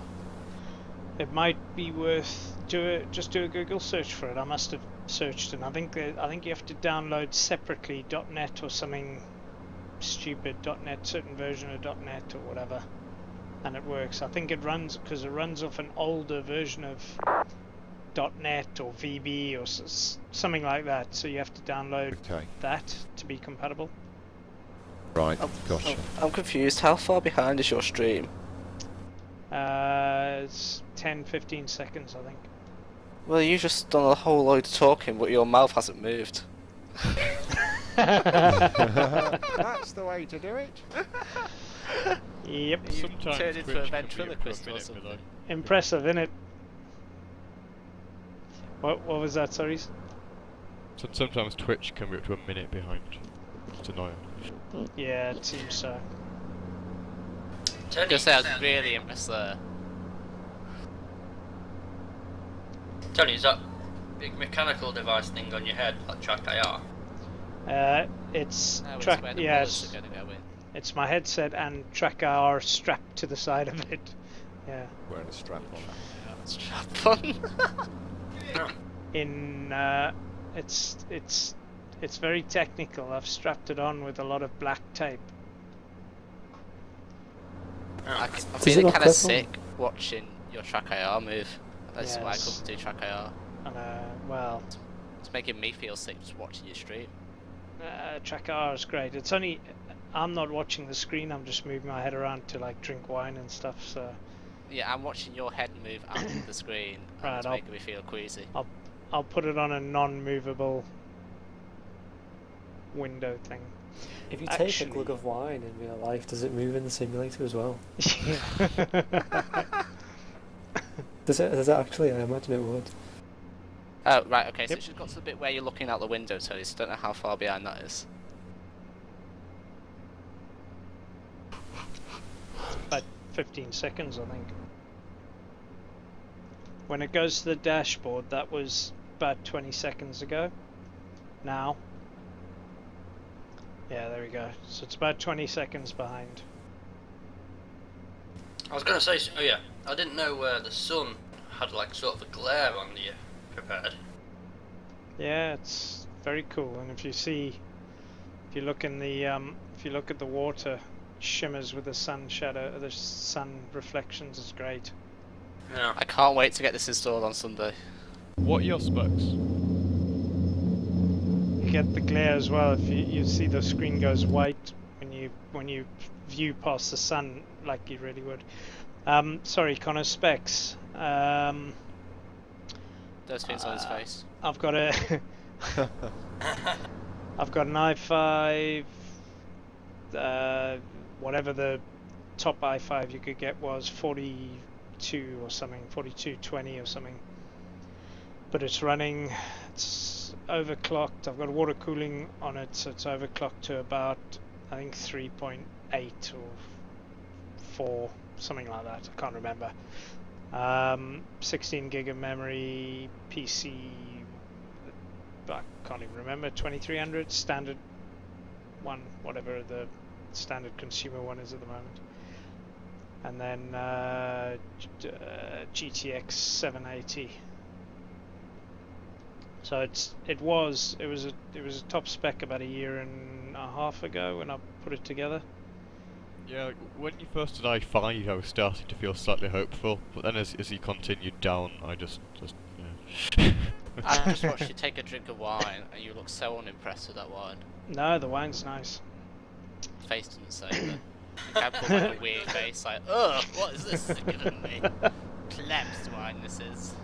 It might be worth just do a Google search for it. I must have searched, and I think you have to download separately .NET or something stupid, .NET, certain version of .NET or whatever, and it works. I think it runs because it runs off an older version of .NET or VB or something like that. So you have to download that to be compatible. Right, gotcha. I'm confused. How far behind is your stream? It's 10-15 seconds, I think. Well, you just done a whole load of talking, but your mouth hasn't moved. That's the way to do it. Yep. You Sometimes turned into a Twitch can be ventriloquist for a or minute something. below. Impressive, innit? What was that, sorry? Sometimes Twitch can be up to a minute behind. It's annoying. Yeah, it seems so. I was gonna say I was really impressed there. Tony, is that big mechanical device thing on your head, like track IR? It's Oh, it's track. where the Yeah, bullets are gonna go in. it's my headset and track IR strapped to the side of it. Yeah. Wearing a strap on. Strap on. It's very technical. I've strapped it on with a lot of black tape. I'm Does it feeling not kind of clip on? sick watching your track IR move. That's why I Yes. couldn't do track IR. And well, It's making me feel sick just watching your stream. track IR is great. It's only I'm not watching the screen. I'm just moving my head around to like drink wine and stuff. So Yeah, I'm watching your head move out of the screen, and Right, it's I'll- making me feel queasy. I'll put it on a non-movable window thing. If you take a glug of wine in real life, does it move in the simulator as well? Does it actually? I imagine it would. Oh, right, okay, so it's just got to the bit where you're looking out the window, Tony, so I don't know how far behind that is. About 15 seconds, I think. When it goes to the dashboard, that was about 20 seconds ago. Now. Yeah, there we go. So it's about 20 seconds behind. I was going to say, oh yeah, I didn't know the sun had like sort of a glare on you prepared. Yeah, it's very cool. And if you look in the, if you look at the water, shimmers with the sun shadow, the sun reflections. It's great. Yeah. I can't wait to get this installed on Sunday. What are your specs? You get the glare as well if you see the screen goes white when you view past the sun like you really would. Sorry, Connor, specs. Those things on his face. I've got a I've got an i5, whatever the top i5 you could get was, 42 or something, 4220 or something. But it's running, it's overclocked. I've got water cooling on it, so it's overclocked to about, I think, 3.8 or 4, something like that. I can't remember. 16 gig of memory, PC, I can't even remember, 2300 standard one, whatever the standard consumer one is at the moment. And then GTX 780. So it was a top spec about a year and a half ago when I put it together. Yeah, when you first did i5, I was starting to feel slightly hopeful, but then as you continued down, I just yeah. I just watched you take a drink of wine, and you look so unimpressed with that wine. No, the wine's nice. Face doesn't say, but the guy put like a weird face, like, ugh, what is this giving me? Plebs wine this is.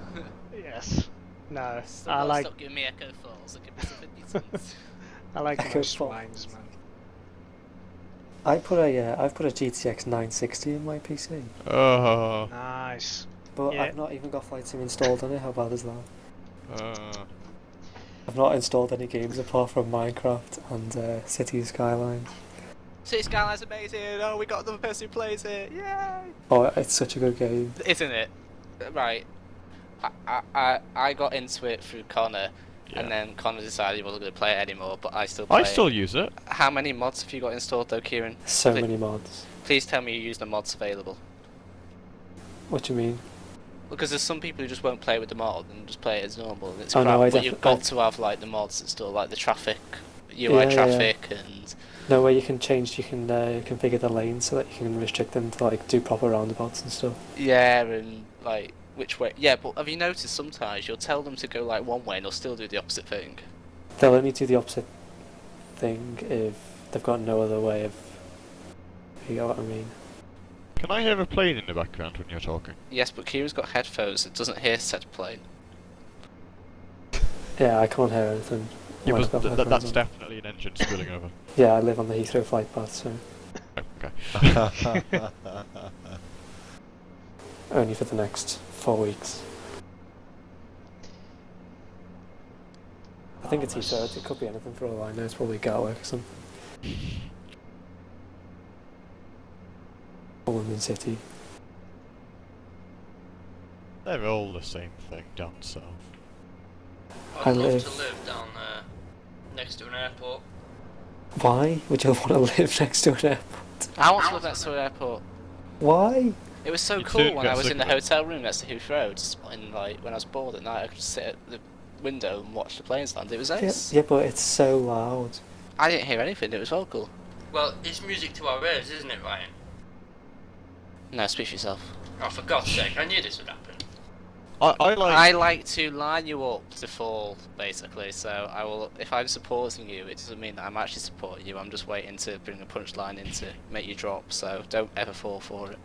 Yes. No, Stop giving me Echo Falls, give me something decent. I like Echo most Falls. wines, man. I've put a GTX 960 in my PC, Oh. Nice. but Yeah. I've not even got Flight Sim installed on it. How bad is that? Uh, I've not installed any games apart from Minecraft and City Skylines. City Skyline's amazing, oh, we got another person who plays it, yay! Oh, it's such a good game. Isn't it? Right. I got into it through Connor, yeah. and then Connor decided he wasn't going to play it anymore, but I still play I still use it. How many mods have you got installed though, Kieran? So many mods. Please tell me you use the mods available. What do you mean? Because there's some people who just won't play with the mod and just play it as normal, and it's Oh, crap, no, but you've got to have like the mods installed, like the traffic, UI Yeah, traffic, and... No, where you can configure the lanes so that you can restrict them to like do proper roundabouts and stuff. Yeah, and like, which way... Yeah, but have you noticed sometimes you'll tell them to go like one way and they'll still do the opposite thing? They'll only do the opposite thing if they've got no other way of... You know what I mean? Can I hear a plane in the background when you're talking? Yes, but Kira's got headphones that doesn't hear said plane. Yeah, I can't hear anything. Yeah, when I've but got headphones that's on. definitely an engine spilling over. Yeah, I live on the Heathrow flight path, so Okay. only for the next 4 weeks. I think it's Heathrow. It could be anything for all I know. It's probably Gatwick or something. Or London City. They're all the same thing down south. I'd love to live down there, next to an airport. Why would you want to live next to an airport? I want to live next to an airport. Why? It was so You'd cool soon when get I was sick in the of it. hotel room next to Heathrow, just in, like, when I was bored at night, I could just sit at the window and watch the planes land. It was ace. Yeah, but it's so loud. I didn't hear anything, it was all cool. Well, it's music to our ears, isn't it, Ryan? No, speak for yourself. Oh, for God's sake, I knew this would happen. I like to line you up to fall, basically, so I will, if I'm supporting you, it doesn't mean that I'm actually supporting you, I'm just waiting to bring a punchline in to make you drop, so don't ever fall for it.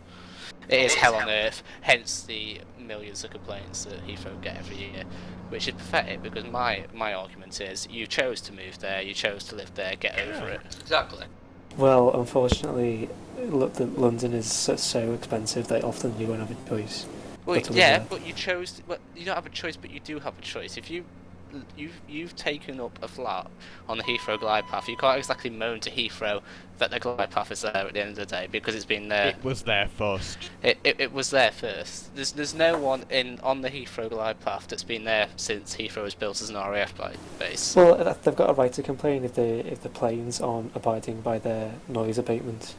It is hell on earth, hence the millions of complaints that Heathrow get every year, which is pathetic because my argument is you chose to move there, you chose to live there, get over it. Exactly. Well, unfortunately, London is so expensive that often you won't have a choice. Well, but to live yeah, there. but you chose. Well, you don't have a choice, but you do have a choice. If you've taken up a flat on the Heathrow glide path, you can't exactly moan to Heathrow that the glide path is there at the end of the day because it's been there. It was there first. It was there first. There's no one on the Heathrow glide path that's been there since Heathrow was built as an RAF base. Well, they've got a right to complain if the planes aren't abiding by their noise abatement.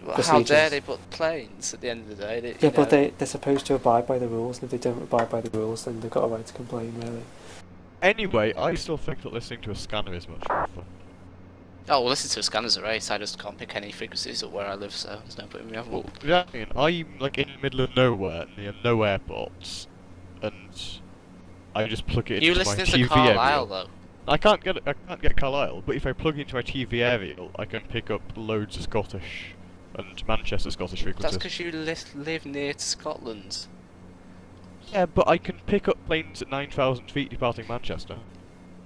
Well, how procedures. dare they put planes at the end of the day? Yeah, but they're supposed to abide by the rules, and if they don't abide by the rules, then they've got a right to complain, really. Anyway, I still think that listening to a scanner is much more fun. Oh, well, listen to a scanner's a race. I just can't pick any frequencies up where I live, so there's no point in me having one. Well, yeah, I mean, I'm like in the middle of nowhere, near no airports, and I just plug it You into my listening to TV Carlisle aerial. though? I can't get Carlisle, but if I plug it into my TV aerial, I can pick up loads of Scottish and Manchester Scottish frequencies. That's because you live near to Scotland. Yeah, but I can pick up planes at 9,000 feet departing Manchester.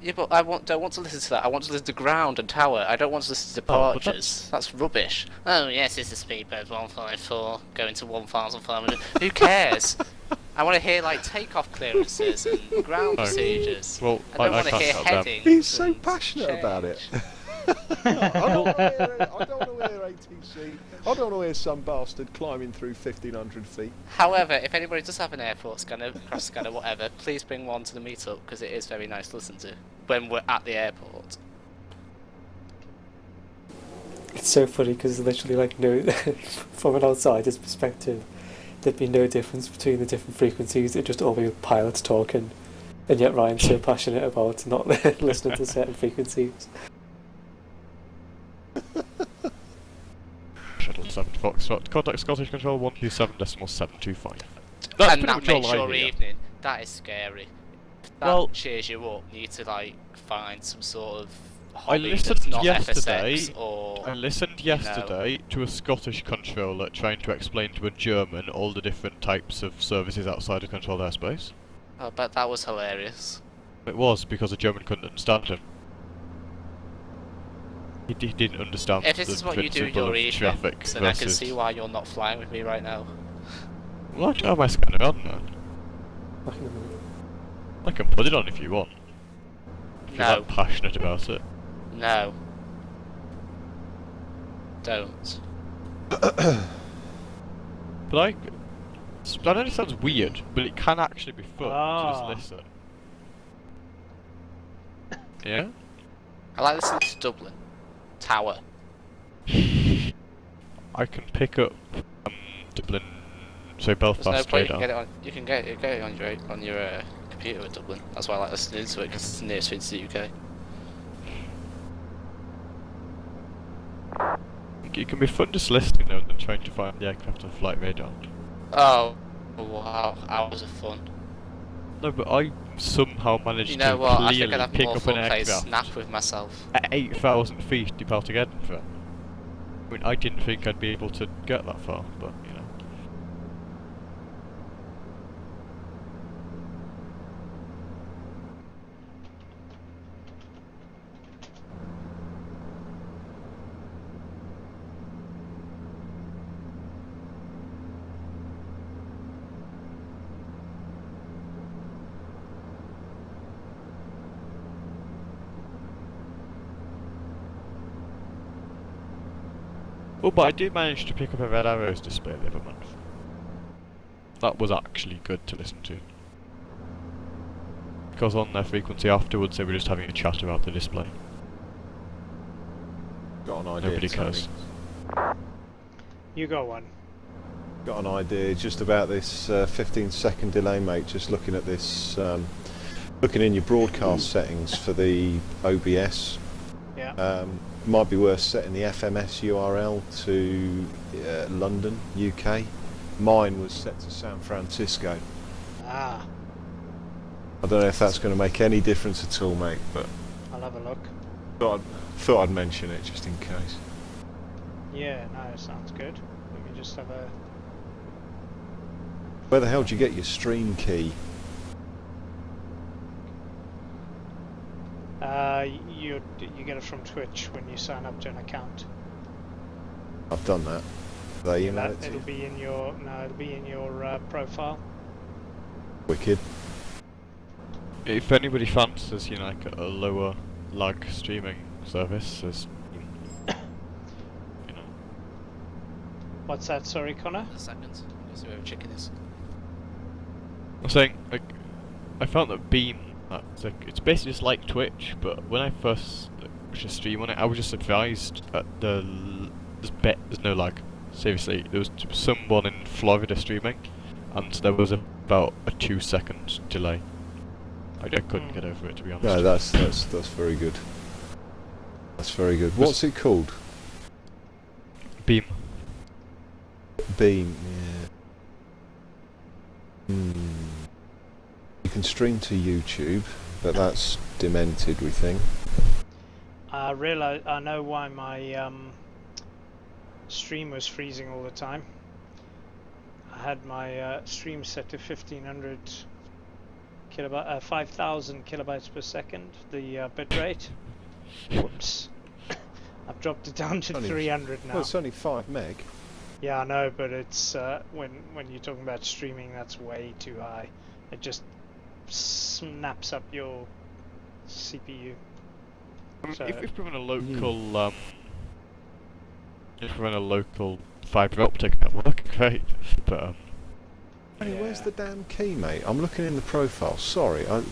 Yeah, but I don't want to listen to that. I want to listen to ground and tower. I don't want to listen to departures. That's rubbish. Oh yes, this is Speedbird 154 going to 1,500. Who cares? I want to hear like takeoff clearances and ground procedures. Well, I don't want to can't hear help them. headings. He's so and passionate about it. change. I don't want to hear ATC. I don't want to hear some bastard climbing through 1,500 feet. However, if anybody does have an airport scanner, cross scanner, whatever, please bring one to the meetup because it is very nice to listen to when we're at the airport. It's so funny because literally, like, no, from an outsider's perspective, there'd be no difference between the different frequencies. It'd just all be pilots talking, and yet Ryan's so passionate about not listening to certain frequencies. Shuttle 7 Foxtrot, contact Scottish Control 127.725. That's And pretty that much all makes I your hear. evening. That is scary. That Well- cheers you up. You need to like find some sort of I hobby listened that's not yesterday. FSX or I listened you know. yesterday to a Scottish controller trying to explain to a German all the different types of services outside of controlled airspace. I bet that was hilarious. It was because a German couldn't understand him. He didn't understand If this the is what you do in principle your of evening, traffic then I can versus... see why you're not flying with me right now. Well, I don't have my scanner on, man. I can put it on if you want. If you're No. that passionate about it. No. Don't. But I know it sounds weird, but it can actually be fun to just listen. Yeah? I like listening to Dublin. Tower. I can pick up Dublin, so Belfast There's no straight point. down. You can get it on your computer with Dublin. That's why I like listening to it because it's the nearest thing to the UK. It can be fun just listening though than trying to find the aircraft on flight radar. Oh, wow, hours of fun. No, but I somehow managed You know to what? I clearly think I'd have pick more up fun an playing aircraft Snap with myself. at 8,000 feet departing Edinburgh. I mean, I didn't think I'd be able to get that far, but you know. Well, but I did manage to pick up a Red Arrows display the other month. That was actually good to listen to. Because on their frequency afterwards they were just having a chat about the display. Got an idea. Nobody Tony. cares. You got one. Got an idea just about this 15-second delay, mate. Just looking at this, looking in your broadcast settings for the OBS. Yeah. Might be worth setting the FMS URL to London, UK. Mine was set to San Francisco. Ah, I don't know if that's going to make any difference at all, mate, but I'll have a look. thought I'd mention it just in case. Yeah, no, sounds good. Let me just have a... Where the hell do you get your stream key? You get it from Twitch when you sign up to an account. I've done that. They email it to It'll you. be in your it'll be in your profile. Wicked. If anybody fancies, you know, like a lower lag streaming service, there's, you know. What's that? Sorry, Connor. A second. Let's see where the chicken is. I'm saying, like, I found that Beam, it's basically just like Twitch, but when I first watched a stream on it, I was just advised that there's no lag. Seriously, there was someone in Florida streaming, and there was about a 2-second delay. I couldn't get over it, to be honest. No, that's very good. That's very good. What's it called? Beam. Beam. Yeah. can stream to YouTube, but that's demented, we think. I know why my stream was freezing all the time. I had my stream set to 1500 kilobyte, 5000 kilobytes per second, the bit rate. Whoops. I've dropped it down to 300 now. Well, it's only 5 meg. Yeah, I know, but it's when you're talking about streaming, that's way too high. It just snaps up your CPU. So If we run a local, if we run a local fibre optic network, great. But Hey, where's the damn key, mate? I'm looking in the profile. Sorry, am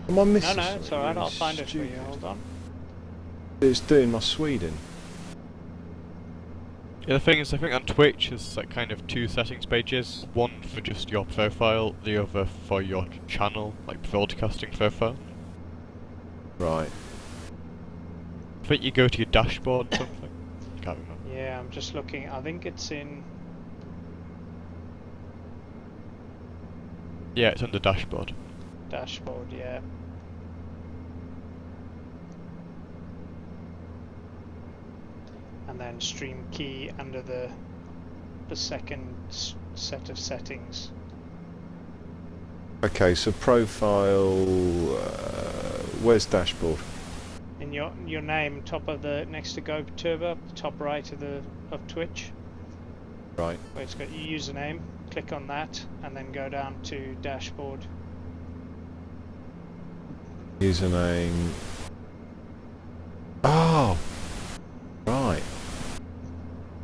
I missing no, something? it's alright. Really I'll find it for you. stupid? Hold on. It's doing my Sweden. yeah, the thing is, I think on Twitch there's like kind of 2 settings pages. One for just your profile, the other for your channel, like broadcasting profile. Right. I think you go to your dashboard or something. Can't remember. Yeah, I'm just looking. I think it's in. Yeah, it's under dashboard. Dashboard, yeah. And then stream key under the second set of settings. Okay, so profile. Where's dashboard? In your name, top of the next to Go Turbo, top right of Twitch, Right. where it's got your username. Click on that, and then go down to dashboard. Username. Oh. Right.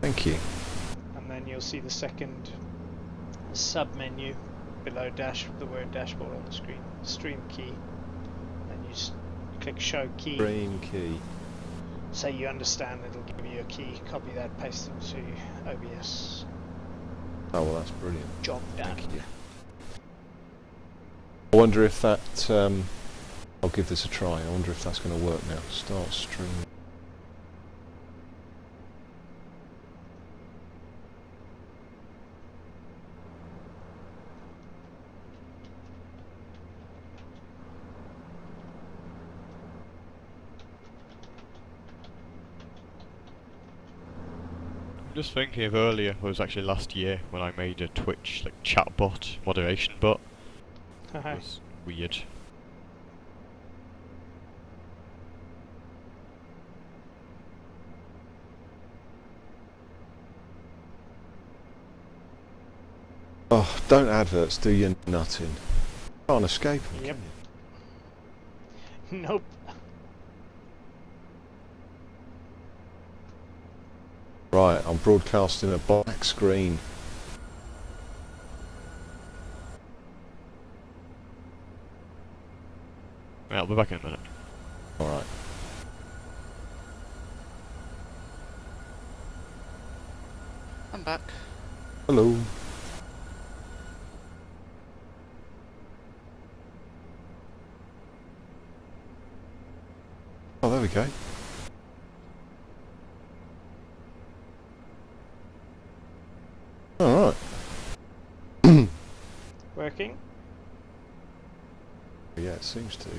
Thank you. And then you'll see the second sub menu below the word dashboard on the screen. Stream key. Then you click show key. Stream key. Say you understand, it'll give you a key. Copy that, paste it to OBS. Oh, well, that's brilliant. Job done. Thank you. I wonder if that. I'll give this a try. I wonder if that's going to work now. Start stream. Just thinking of earlier, it was actually last year when I made a Twitch like chatbot moderation bot. It was weird. Oh, don't adverts, do you nutting? Can't escape them, Yep. can you? Nope. Right, I'm broadcasting a black screen. Yeah, I'll be back in a minute. Alright. I'm back. Hello. Oh, there we go. Alright. Working? Yeah, it seems to.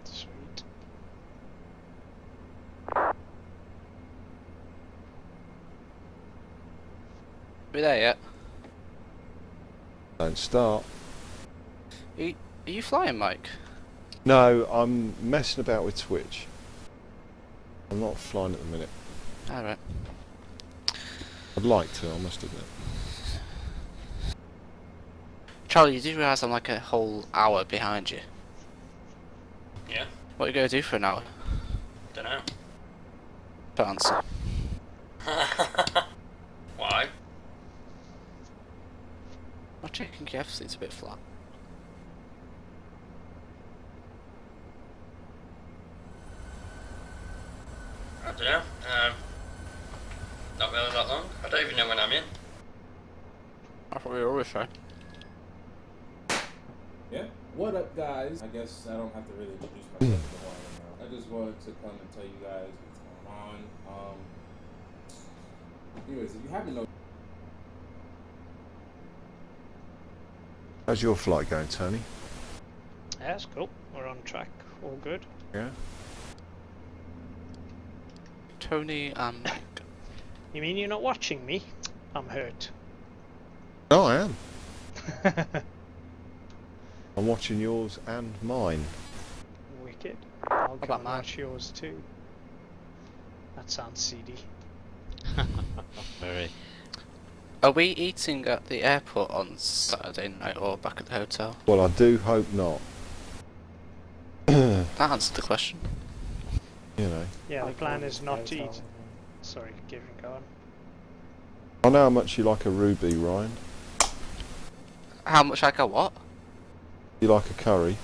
Sweet. We there yet? Don't start. Are you flying, Mike? No, I'm messing about with Twitch. I'm not flying at the minute. Alright. I'd like to, I must admit. Charlie, you do realise I'm like a whole hour behind you? Yeah, What are you going to do for an hour? don't know. Don't answer. Why? My chicken KFC's a bit flat. I don't know. Not really that long. I don't even know when I'm in. That's what we always say. Yeah. What up, guys? I guess I don't have to really introduce myself to the while now. I just wanted to come and tell you guys what's going on. Anyways, if you haven't noticed, How's your flight going, Tony? Yeah, that's cool. We're on track. All good. Yeah. Tony and Mike. You mean you're not watching me? I'm hurt. Oh, I am. I'm watching yours and mine. Wicked. I'll come about and mine? watch yours too. That sounds seedy. Very. Are we eating at the airport on Saturday night or back at the hotel? Well, I do hope not. That answered the question. You know. Yeah, the Like plan on is not to hotel. eat. Sorry, Kieran, go on. I know how much you like a ruby, Ryan. How much I got what? You like a curry.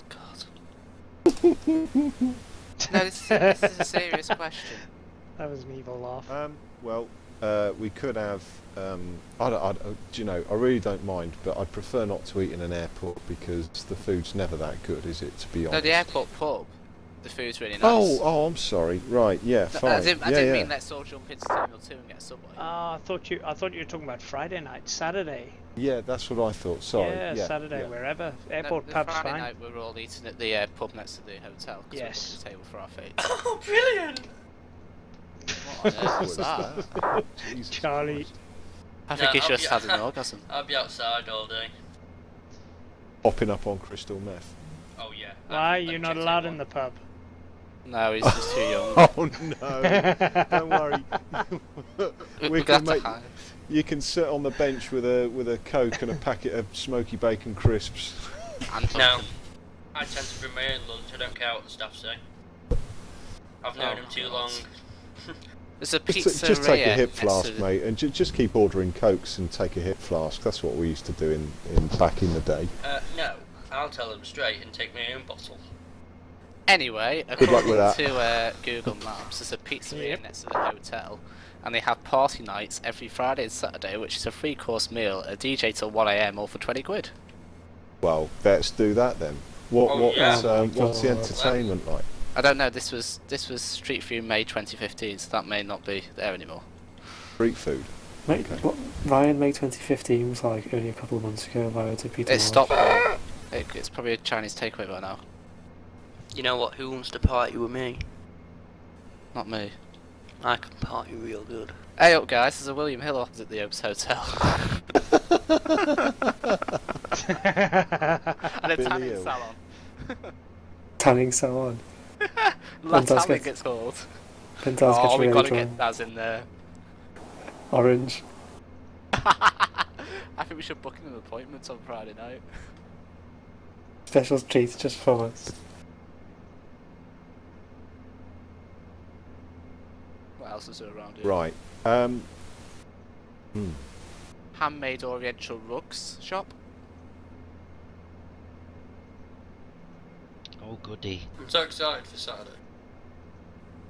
God. No, this is a serious question. That was an evil laugh. Well, we could have. Do you know? I really don't mind, but I'd prefer not to eat in an airport because the food's never that good, is it? To be honest. No, the airport pub. The food's really nice. Oh, I'm sorry. Right, yeah, No, fine. I didn't yeah. mean let's all jump into Terminal 2 and get a subway. I thought you were talking about Friday night, Saturday. Yeah, that's what I thought. Sorry. Yeah, Saturday, yeah. wherever. No, Airport the pub's Friday fine. night we were all eating at the pub next to the hotel because Yes. we booked a table for our fate. Oh, brilliant! What on earth was that? Jesus Charlie. Christ. I think No, he's I'll just be- had an orgasm. I'll be outside all day. Popping up on crystal meth. Oh yeah. Why are you not allowed in the pub? No, he's just too young. Oh no! Don't worry. We're can gonna have make. to hide. You can sit on the bench with a Coke and a packet of smoky bacon crisps. And No. I tend to bring my own lunch. I don't care what the staff say. I've known them too long. There's a Just pizzeria take a hip next flask, to the- mate, and just keep ordering Cokes and take a hip flask. That's what we used to do in back in the day. No. I'll tell them straight and take my own bottle. Anyway, Good luck according with that. to Google Maps, there's a pizzeria next to the hotel, and they have party nights every Friday and Saturday, which is a 3-course meal, a DJ till 1 AM, all for 20 quid. Well, let's do that then. What's the entertainment like? I don't know. This was Street View May 2015, so that may not be there anymore. Street food. Mate, what, Ryan, May 2015 was like only a couple of months ago. Why would it be It stopped. It's probably a Chinese takeaway by now. You know what? Who wants to party with me? Not me. I can party real good. Hey up, guys! There's a William Hill opposite the Oaks Hotel. And a Billy tanning Hill. salon. Tanning salon. Latallic Fantastic. it's called. Penthouse Oh, gets we've really got to drunk. get Daz in there. Orange. I think we should book him an appointment on Friday night. Special treat just for us. What else is there around here? Right. Handmade Oriental Rugs shop. Oh, goody. I'm so excited for Saturday.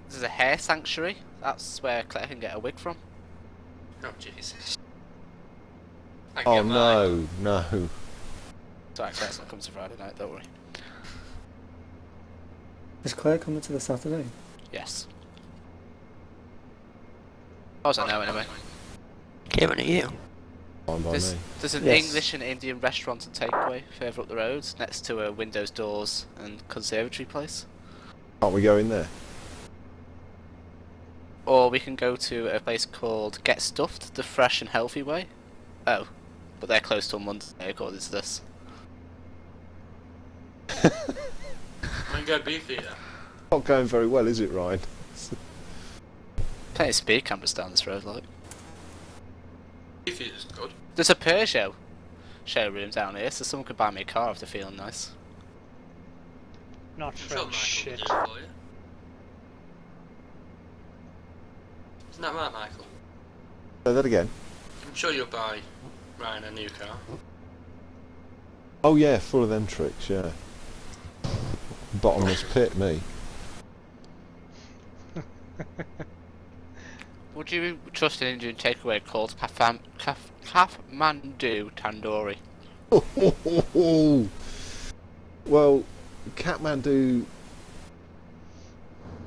There's a hair sanctuary. That's where Claire can get a wig from. Oh Jesus. I can Oh get mine. no. Sorry, Claire's not coming to Friday night, don't worry. Is Claire coming to the Saturday? Yes. I don't know anyway. Kieran, are you? Fine by me. There's an Yes. English and Indian restaurant and takeaway further up the road, next to a Windows Doors and Conservatory place. Can't we go in there? Or we can go to a place called Get Stuffed, the fresh and healthy way. Oh, but they're closed till Monday according to this. I'm going to beef eater. Not going very well, is it, Ryan? Plenty of speed cameras down this road, like. Beef eater's good. There's a Peugeot showroom down here, so someone could buy me a car if they're feeling nice. Not I'm sure French Michael shit. will do it for you. Isn't that right, Michael? Say that again. I'm sure you'll buy Ryan a new car. Oh yeah, full of them tricks, yeah. Bottomless pit, me. Would you trust an Indian takeaway called Kathmandu Tandoori? Well, Kathmandu.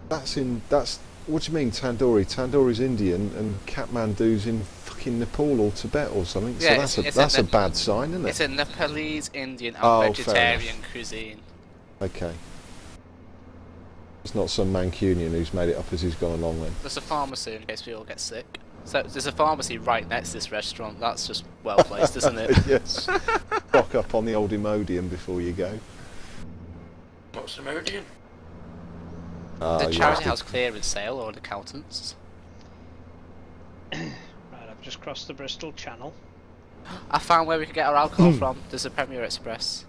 That's. What do you mean, Tandoori? Tandoori's Indian, and Kathmandu's in fucking like in Nepal or Tibet or something. Yeah, So that's a bad sign, isn't it? It's a Nepalese, Indian, and Oh, fair vegetarian cuisine. Okay. It's not some Mancunian who's made it up as he's gone along then. There's a pharmacy in case we all get sick. So there's a pharmacy right next to this restaurant. That's just well placed, isn't it? Yes. Stock up on the old Imodium before you go. What's Imodium? The charity house clearance sale or an accountant's. Right, I've just crossed the Bristol Channel. I found where we can get our alcohol from. There's a Premier Express.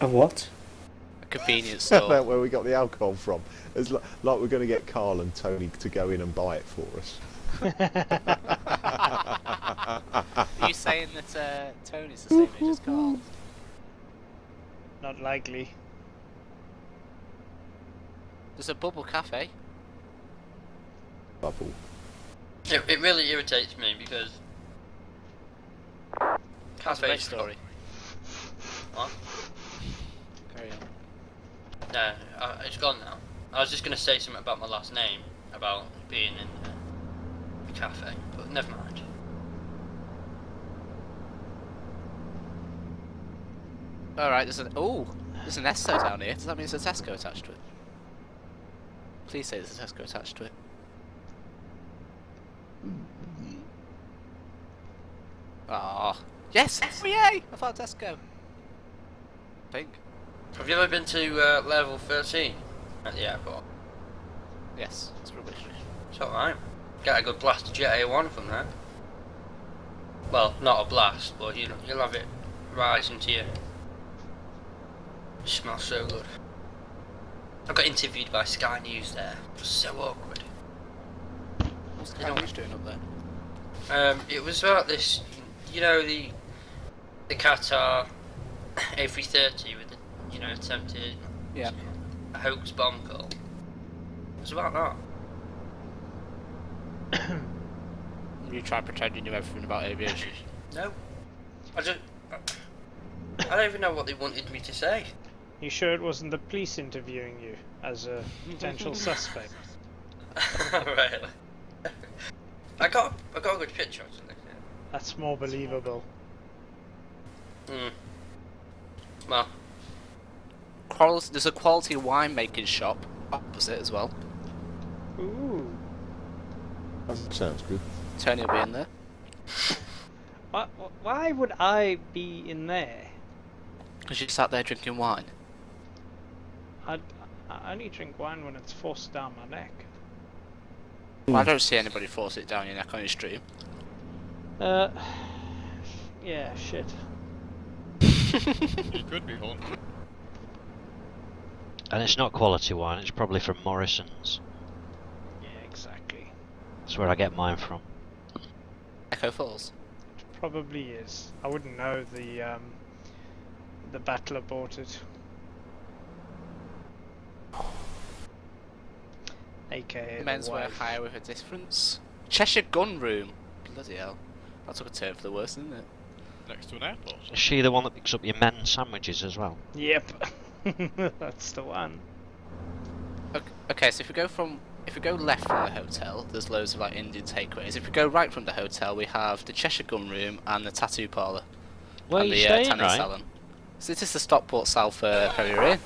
A what? A convenience That's store. where we got the alcohol from. It's like we're going to get Carl and Tony to go in and buy it for us. Are you saying that Tony's the same age as Carl? Not likely. There's a bubble cafe. Bubble. It really irritates me because That's a great story. What? Carry on. No, it's gone now. I was just going to say something about my last name, about being in the cafe, but never mind. Alright, there's an Esso down here. Does that mean there's a Tesco attached to it? Please say there's a Tesco attached to it. Ah, yes! Oh yay! I found Tesco. I think. Have you ever been to level 13 at the airport? Yes, it's rubbish. It's alright. Get a good blast of Jet A1 from there. Well, not a blast, but you'll have it rise into you. It smells so good. I got interviewed by Sky News there. It was so awkward. What's Sky News doing up there? It was about this, you know, the Qatar A330 with the, attempted a hoax bomb call. It was about that. You try pretending you knew everything about aviation. No. I don't even know what they wanted me to say. You sure it wasn't the police interviewing you as a potential suspect? Right. I got a good picture actually. That's more believable. Well, there's a quality winemaking shop opposite as well. Ooh. That sounds good. Tony will be in there. Why would I be in there? Because you sat there drinking wine. I only drink wine when it's forced down my neck. Well, I don't see anybody force it down your neck on your stream. Yeah, shit. You could be haunted. And it's not quality wine, it's probably from Morrison's. Yeah, exactly. That's where I get mine from. Echo Falls. It probably is. I wouldn't know the battler bought it. AKA Menswear hire with a difference. Cheshire Gun Room. Bloody hell. That took a turn for the worse, didn't it? Next to an airport. Is she the one that picks up your men's sandwiches as well? Yep. That's the one. Okay, so if we go left from the hotel, there's loads of like Indian takeaways. If we go right from the hotel, we have the Cheshire Gun Room and the tattoo parlour. Where and are you the staying, tanning right? salon. So this is the Stockport South Premier Inn.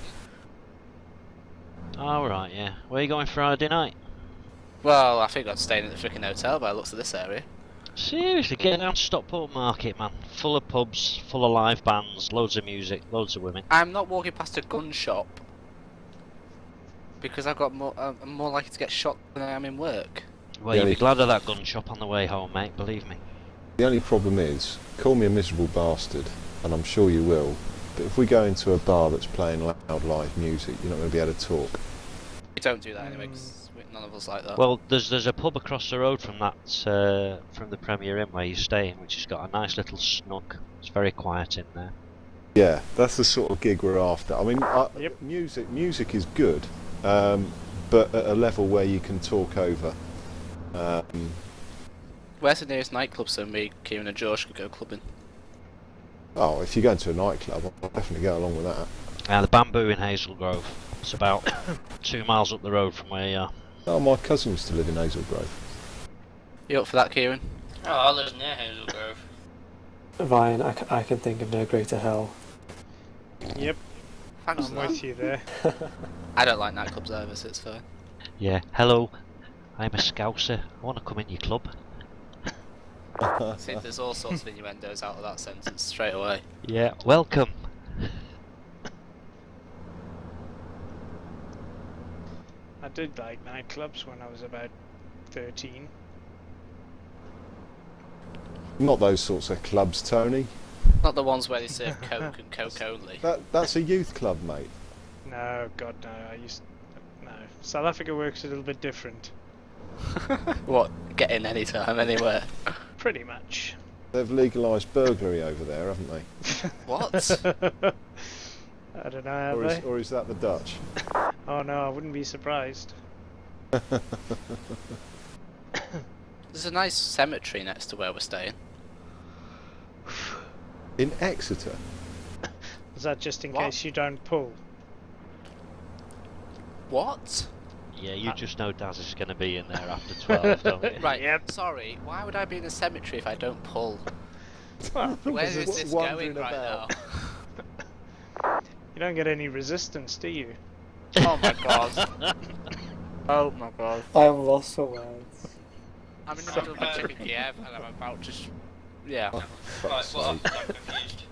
Oh, right, yeah. Where are you going Friday night? Well, I think I'm staying at the freaking hotel by the looks of this area. Seriously, get down to Stockport Market, man. Full of pubs, full of live bands, loads of music, loads of women. I'm not walking past a gun shop because I'm more likely to get shot than I am in work. Well, you'll be glad of that gun shop on the way home, mate, believe me. The only problem is, call me a miserable bastard, and I'm sure you will, but if we go into a bar that's playing loud live music, you're not going to be able to talk. We don't do that anyway, because none of us like that. Well, there's a pub across the road from that, from the Premier Inn where you're staying, which has got a nice little snug. It's very quiet in there. Yeah, that's the sort of gig we're after. I mean, Yep. music is good, but at a level where you can talk over. Where's the nearest nightclub so me, Kieran and George could go clubbing? Oh, if you're going to a nightclub, I'll definitely go along with that. The Bamboo in Hazel Grove. It's about 2 miles up the road from where you are. Oh, my cousin used to live in Hazel Grove. You up for that, Kieran? Oh, I live near Hazel Grove. Ryan, I can think of no greater hell. Yep. Thanks I'm for that. with you there. I don't like nightclubs either, so it's fine. Yeah, hello. I'm a Scouser. I want to come in your club. See, there's all sorts of innuendos out of that sentence straight away. Yeah, welcome. I did like nightclubs when I was about 13. Not those sorts of clubs, Tony. Not the ones where they serve Coke and Coke only. That's a youth club, mate. No, God no. No. South Africa works a little bit different. What? Get in anytime, anywhere. Pretty much. They've legalised burglary over there, haven't they? What? I don't know, have they? Or is that the Dutch? Oh no, I wouldn't be surprised. There's a nice cemetery next to where we're staying. In Exeter? Is that just in What? case you don't pull? What? Yeah, you just know Daz is going to be in there after 12, don't you? Right, Yep. sorry, why would I be in a cemetery if I don't pull? Well, Where because is it's this wandering going right now? about. you don't get any resistance, do you? Oh my god. Oh my god. I am lost for words. I'm in the middle of a chicken Kiev and I'm about to... Yeah. Oh, Right, fuck's what? I'm sake. confused.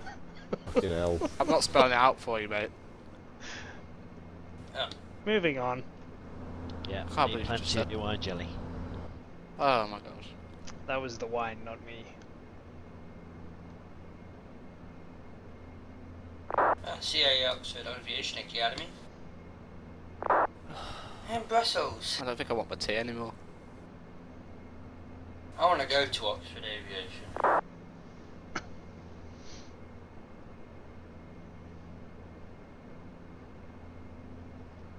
Fucking hell. I'm not spelling it out for you, mate. Moving on. Yeah, Can't need believe you plenty just of said- new wine jelly. Oh my god. That was the wine, not me. CIA Oxford Aviation Academy. In Brussels. I don't think I want my tea anymore. I want to go to Oxford Aviation.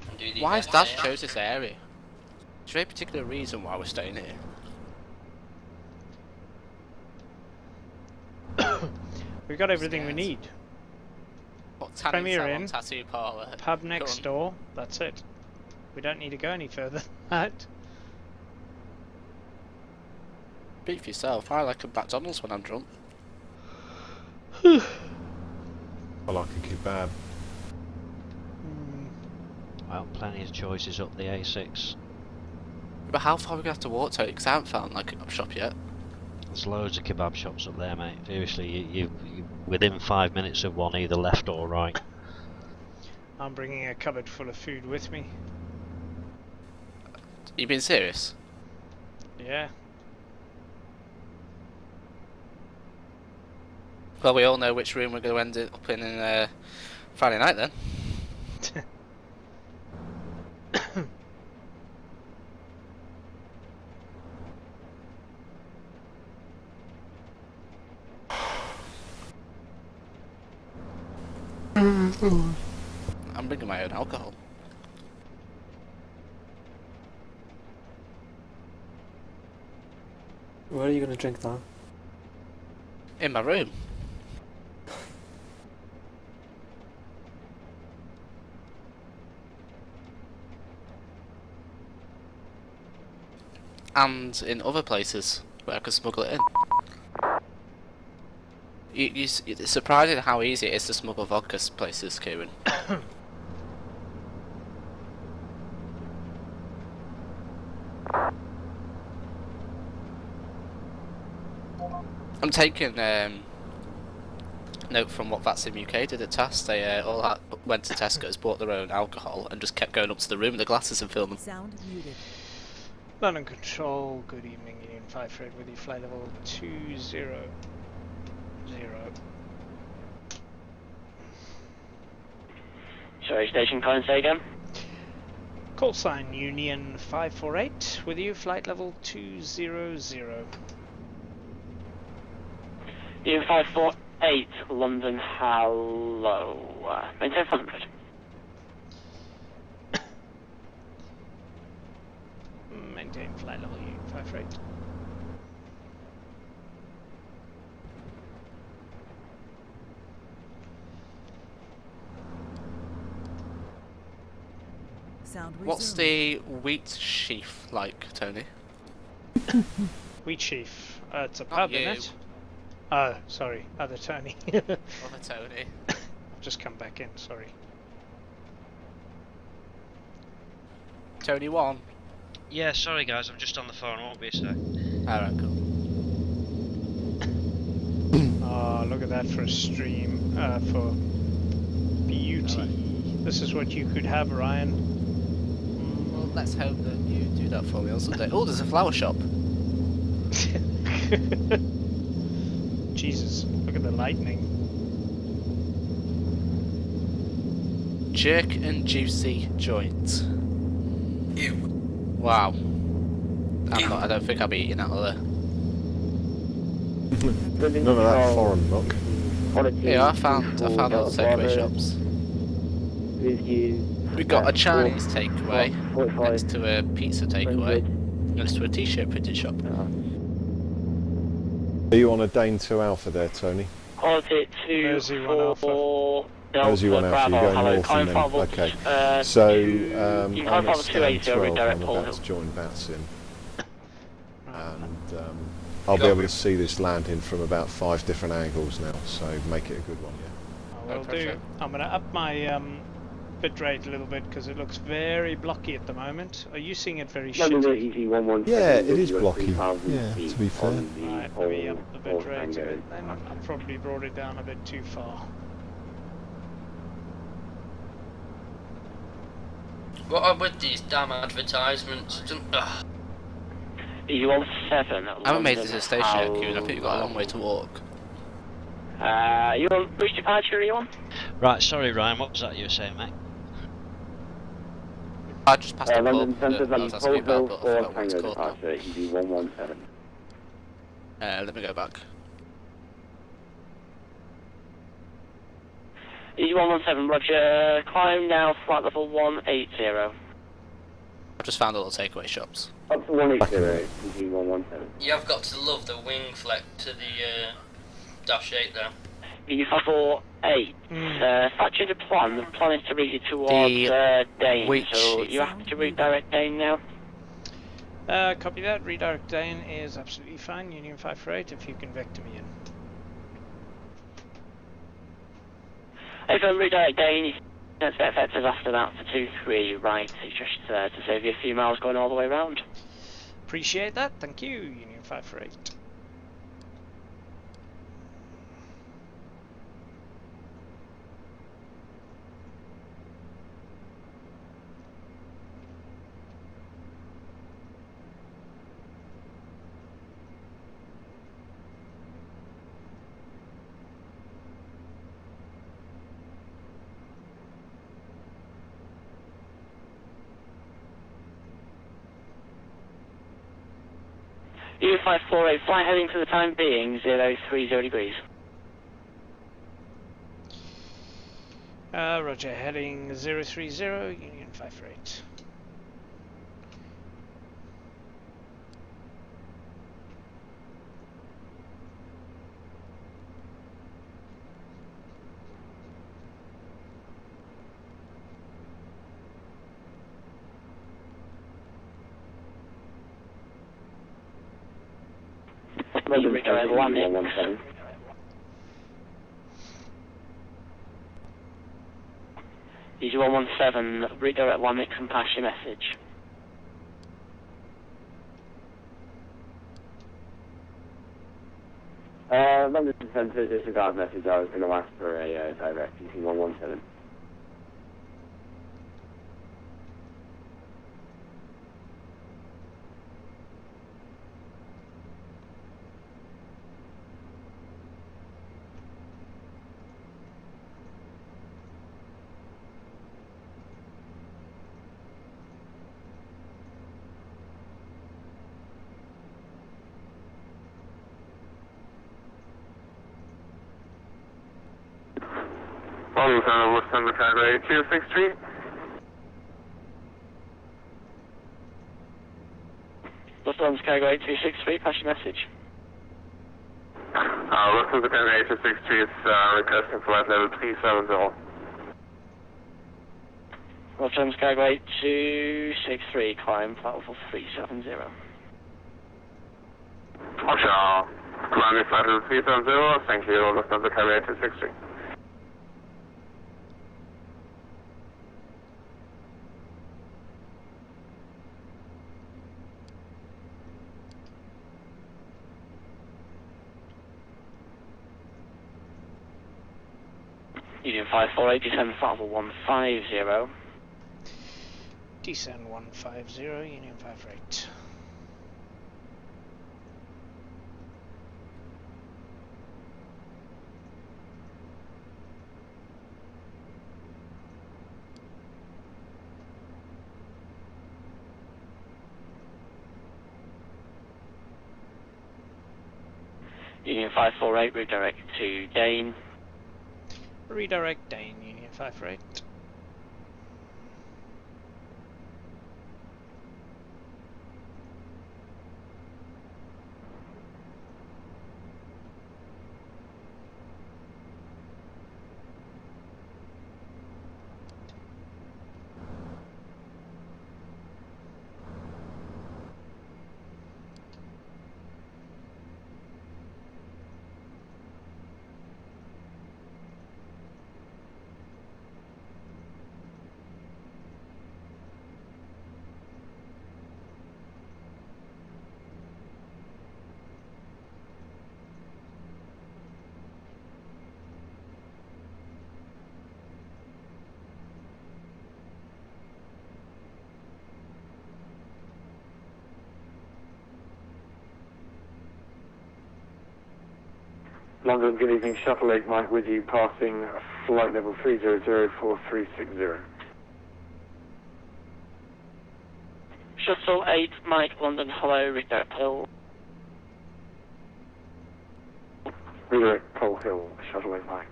And do the Why has Dad FAA. chose this area? Is there any particular reason why we're staying here? We've got everything we need. What, tanning Premier salon, Inn, tattoo parlour? Pub next Go door, that's it. We don't need to go any further than that. Speak for yourself, I like a McDonald's when I'm drunk. I like a kebab. Well, plenty of choices up the A6. But how far are we going to have to walk to it? Because I haven't found like a kebab shop yet. There's loads of kebab shops up there, mate. Seriously, you within 5 minutes of one, either left or right. I'm bringing a cupboard full of food with me. You being serious? Yeah. Well, we all know which room we're going to end up in Friday night then. I'm bringing my own alcohol. Where are you going to drink that? In my room. And in other places where I could smuggle it in. It's surprising how easy it is to smuggle vodka places, Kieran. I'm taking note from what Vatsim UK did at TAS. They all went to Tesco's, bought their own alcohol, and just kept going up to the room with the glasses and filming. Sound muted. London Control, good evening, Union 5 Fred with you, flight level 200. Sorry, station calling, say again? Call sign Union 548 with you, flight level 200. Union 548, London, hello. Maintain 500. Maintain flight level Union 548. Sound What's resumed. the wheat sheaf like, Tony? Wheat sheaf. It's a Not pub, you. isn't it? Oh, sorry. Other Tony. Other Tony. I've just come back in, sorry. Tony 1. Yeah, sorry guys, I'm just on the phone, won't be a sec. Alright, cool. Oh, look at that for a stream. For beauty. Right. This is what you could have, Ryan. Well, let's hope that you do that for me on Sunday. Oh, there's a flower shop. Jesus, look at the lightning. Jerk and juicy joint. Ew. Wow. I don't think I'll be eating out of there. None of that foreign look. Yeah, I found all the takeaway shops. We've got a Chinese takeaway next to a pizza takeaway next to a t-shirt printing shop. Are you on a Dane 2 Alpha there, Tony? Quality Mersey 1 Alpha. Mersey 1 Alpha, you're going north and then, okay. So, I'm at stand 12, I'm about to join Bats in. And I'll be able to see this landing from about 5 different angles now, so make it a good one, yeah. I will do. I'm going to up my bit rate a little bit because it looks very blocky at the moment. Are you seeing it very shitty? Yeah, it is blocky, yeah, to be fair. Right, let me up the bit rate a bit then. I probably brought it down a bit too far. What are with these damn advertisements? You want 7? I haven't made it to the station yet, Kuhn. I think you've got a long way to walk. You want bridge departure, you on? Right, sorry Ryan, what was that you were saying, mate? I just passed a pub London Centre, that I was asking you about, but I forgot what it's called now. ED117. Let me go back. ED117, roger. Climb now, flight level 180. I've just found all the takeaway shops. Up to 180, ED117. You have got to love the wing fleck to the Dash 8 there. ED448. Factory the plan. The plan is to reach you towards Dane, so you have to redirect Dane now. Copy that. Redirect Dane is absolutely fine. Union 548, if you can vector me in. If I redirect Dane, you can expect vectors after that for 2-3, right? It's just to save you a few miles going all the way around. Appreciate that. Thank you, Union 548. U548, flight heading for the time being, 030 degrees. Roger, heading 030, Union 548. Redirect landing. EG117, redirect 1 mix and pass your message. London Centre, disregard message. I was going to ask for a direct EG117. West London Cargo 263. West London Cargo 8263, pass your message. West London Cargo 8263 is requesting flight level 370. West London Cargo 8263, climb flight level 370. Roger. Landing flight 370, thank you, Lufthansa Carrier 260. Union 548, descend flight level 150. Descend 150, Union 58. Union 548, redirect to Dane. Redirect Dane, Union 58. London, good evening, Shuttle 8 Mike with you, passing flight level 3004360. Shuttle 8, Mike, London, hello, redirect Hill. Redirect Pole Hill, Shuttle 8 Mike.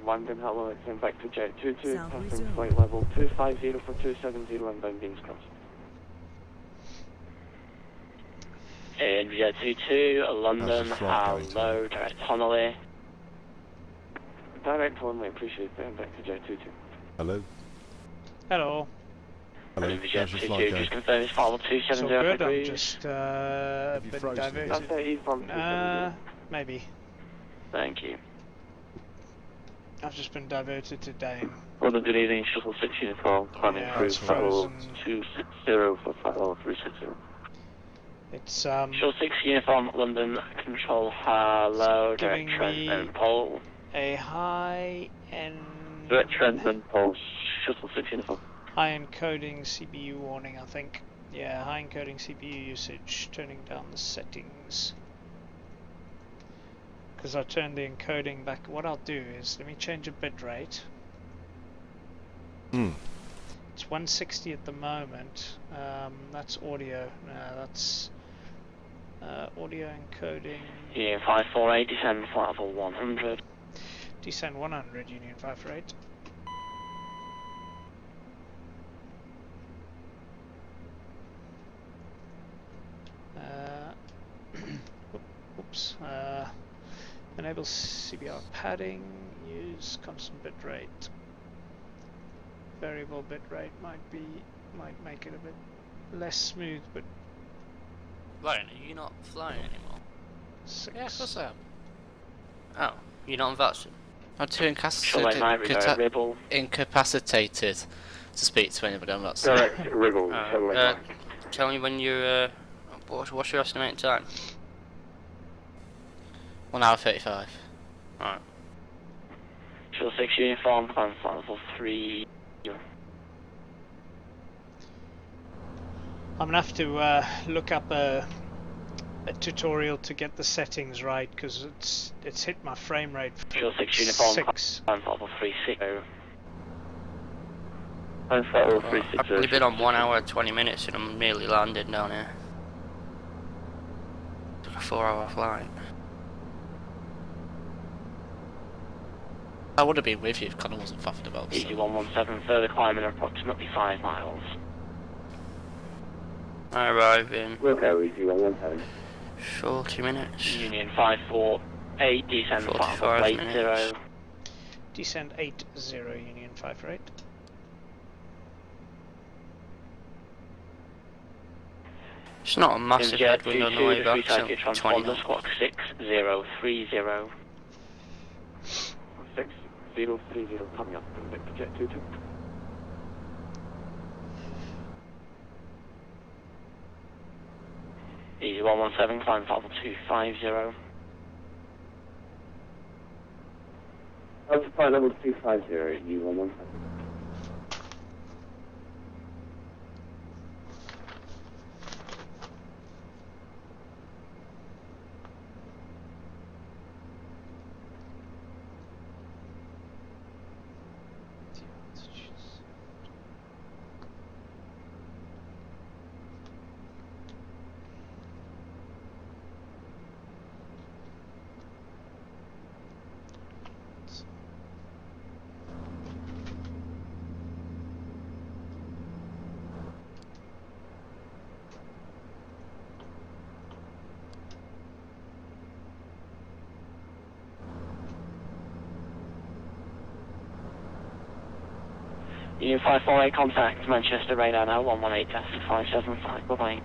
London, hello, it's in back to J22, Sound passing resumed. flight level 250 for 270, London, beams crossed. In J22, London, How's the flight going, hello, direct Honolulu. Direct Honolulu, appreciate it, back to J22. Hello. Hello. Hello. In How's your flight J22, going? just confirm it's file So 270 good, I'm degrees. just Have you been frozen again? diverted. That's it, he's from 270. Maybe. Thank you. I've just been diverted to Dane. London, good evening, Shuttle 6 uniform, climbing Yeah, through it's flight level frozen. 260 for flight level 360. It's Shuttle 6 uniform, London, control, hello, direct giving Trent me and Pole. a high Direct Trent and Pole, Shuttle 6 uniform. high encoding CPU warning, I think. Yeah, high encoding CPU usage, turning down the settings. Because I turned the encoding back. What I'll do is, let me change a bit rate. It's 160 at the moment. That's audio. That's audio encoding. Yeah, 548, descend flight level 100. Descend 100, Union 548. Oops. Enable CBR padding. Use constant bit rate. Variable bit rate might make it a bit less smooth, but Ryan, are you not flying anymore? 6. Yeah, of course I am. Oh, you're not on vaccine? I'm too incapacitated to speak to anybody on vaccine. Direct Wriggle, Shuttle 8 Mike. Tell me when you're. What's your estimated time? 1 hour 35. Alright. Shuttle 6 uniform, climb flight level 3. I'm gonna have to look up a tutorial to get the settings right, because it's hit my frame rate. Shuttle 6 uniform, 6. climb flight level 360. Climb flight level 360. I've only been on 1 hour 20 minutes and I'm nearly landed down here. Took a 4-hour flight. I would have been with you if Connor wasn't faffing about. Easy 117, further climbing approximately 5 miles. I arrive in Wilco, Easy 117. 40 minutes. Union 548, descend flight level 45 80. minutes. descend 80 Union 58. It's not a massive headwind on the way back, so transponder 20 squawk 6030. 6030 coming up from Victor Jet 22. Easy 117, climb level 250. Flight level 250, U117. Union 548, contact Manchester radar now, 118-575, bye-bye.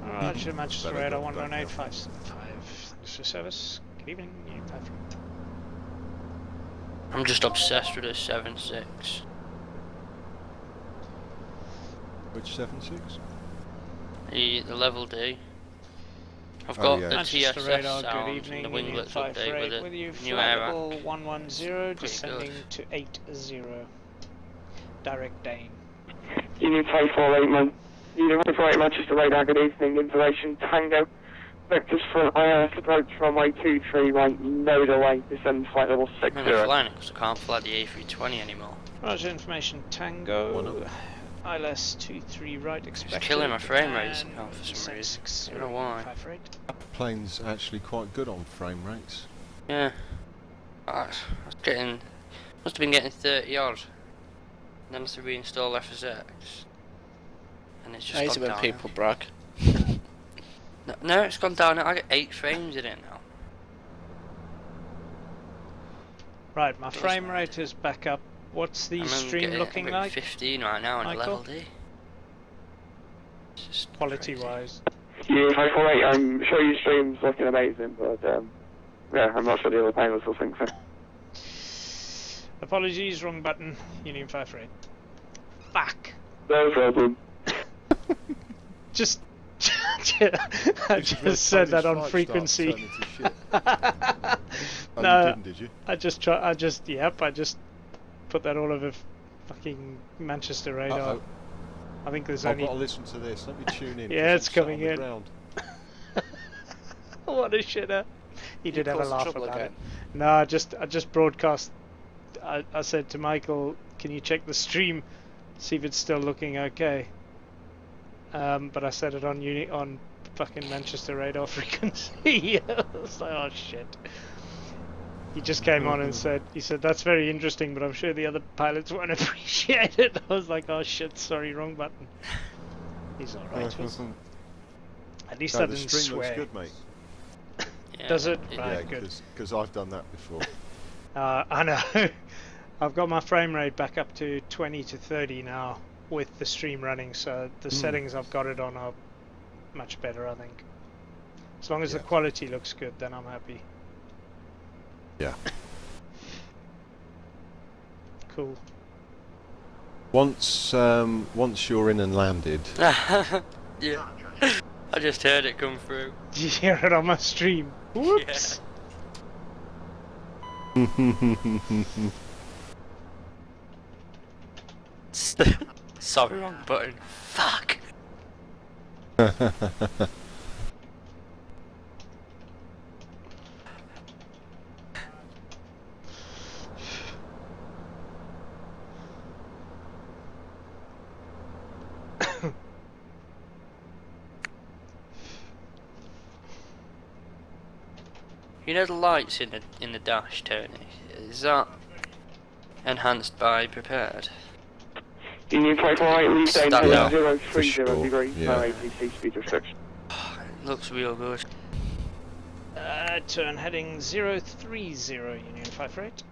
Roger, Manchester radar 118-575. Thanks for service. Good evening, Union 5. I'm just obsessed with this 7.6. Which 7.6? The level D. I've Oh, got yeah. the Manchester TSS radar, sound good evening, and the Union winglets update 548 with you, it. New flight air level rack. 110, descending to 80. Direct Dane. Union 548, Union 548 Manchester radar, good evening, information Tango. Vectors front ILS approach runway 23 right, node away, descend flight level 60. I'm only flying it because I can't fly the A320 anymore. Roger, information Tango. ILS 23 right expected. It's killing my frame rates now for some reason. 60, I don't know why. Plane's actually quite good on frame rates. Yeah. I was getting... Must have been getting 30 odd. And then I had to reinstall FSX. And it's just I hate gone it when down. people brag. No, it's gone down. I get 8 frames in it now. Right, my frame rate is back up. What's the stream looking like? 15 right now on a level D. Quality wise. Yeah, 548, I'm sure your stream's looking amazing, but yeah, I'm not sure the other panelists will think so. Apologies, wrong button. Union 548. Fuck. No problem. Just I just said that on frequency. No, you didn't, did you? I just put that all over fucking Manchester radar. Uh-oh. I think there's I've only... got to listen to this. Let me tune in. Yeah, it's coming in. Ground. What a shitter. He did have a laugh about again. it. No, I just broadcast. I said to Michael, can you check the stream, see if it's still looking okay? But I said it on fucking Manchester radar frequency. I was like, oh shit. He just came on and said, that's very interesting, but I'm sure the other pilots won't appreciate it. I was like, oh shit, sorry, wrong button. He's alright. At least I didn't the stream swear. looks good, mate. Yeah, Does it? Yeah, Right, good. because I've done that before. I know. I've got my frame rate back up to 20 to 30 now with the stream running, so the settings I've got it on are much better, I think. As long as the quality looks good, then I'm happy. Yeah. Cool. Once you're in and landed. Yeah. I just heard it come through. Did you hear it on my stream? Whoops. Sorry, wrong button. Fuck. You know the lights in the dash, Tony? Is that enhanced by prepared? Union 548, leave down Stand out. 030 degrees, no ATC speed restriction. It looks real good. Turn heading 030, Union 548.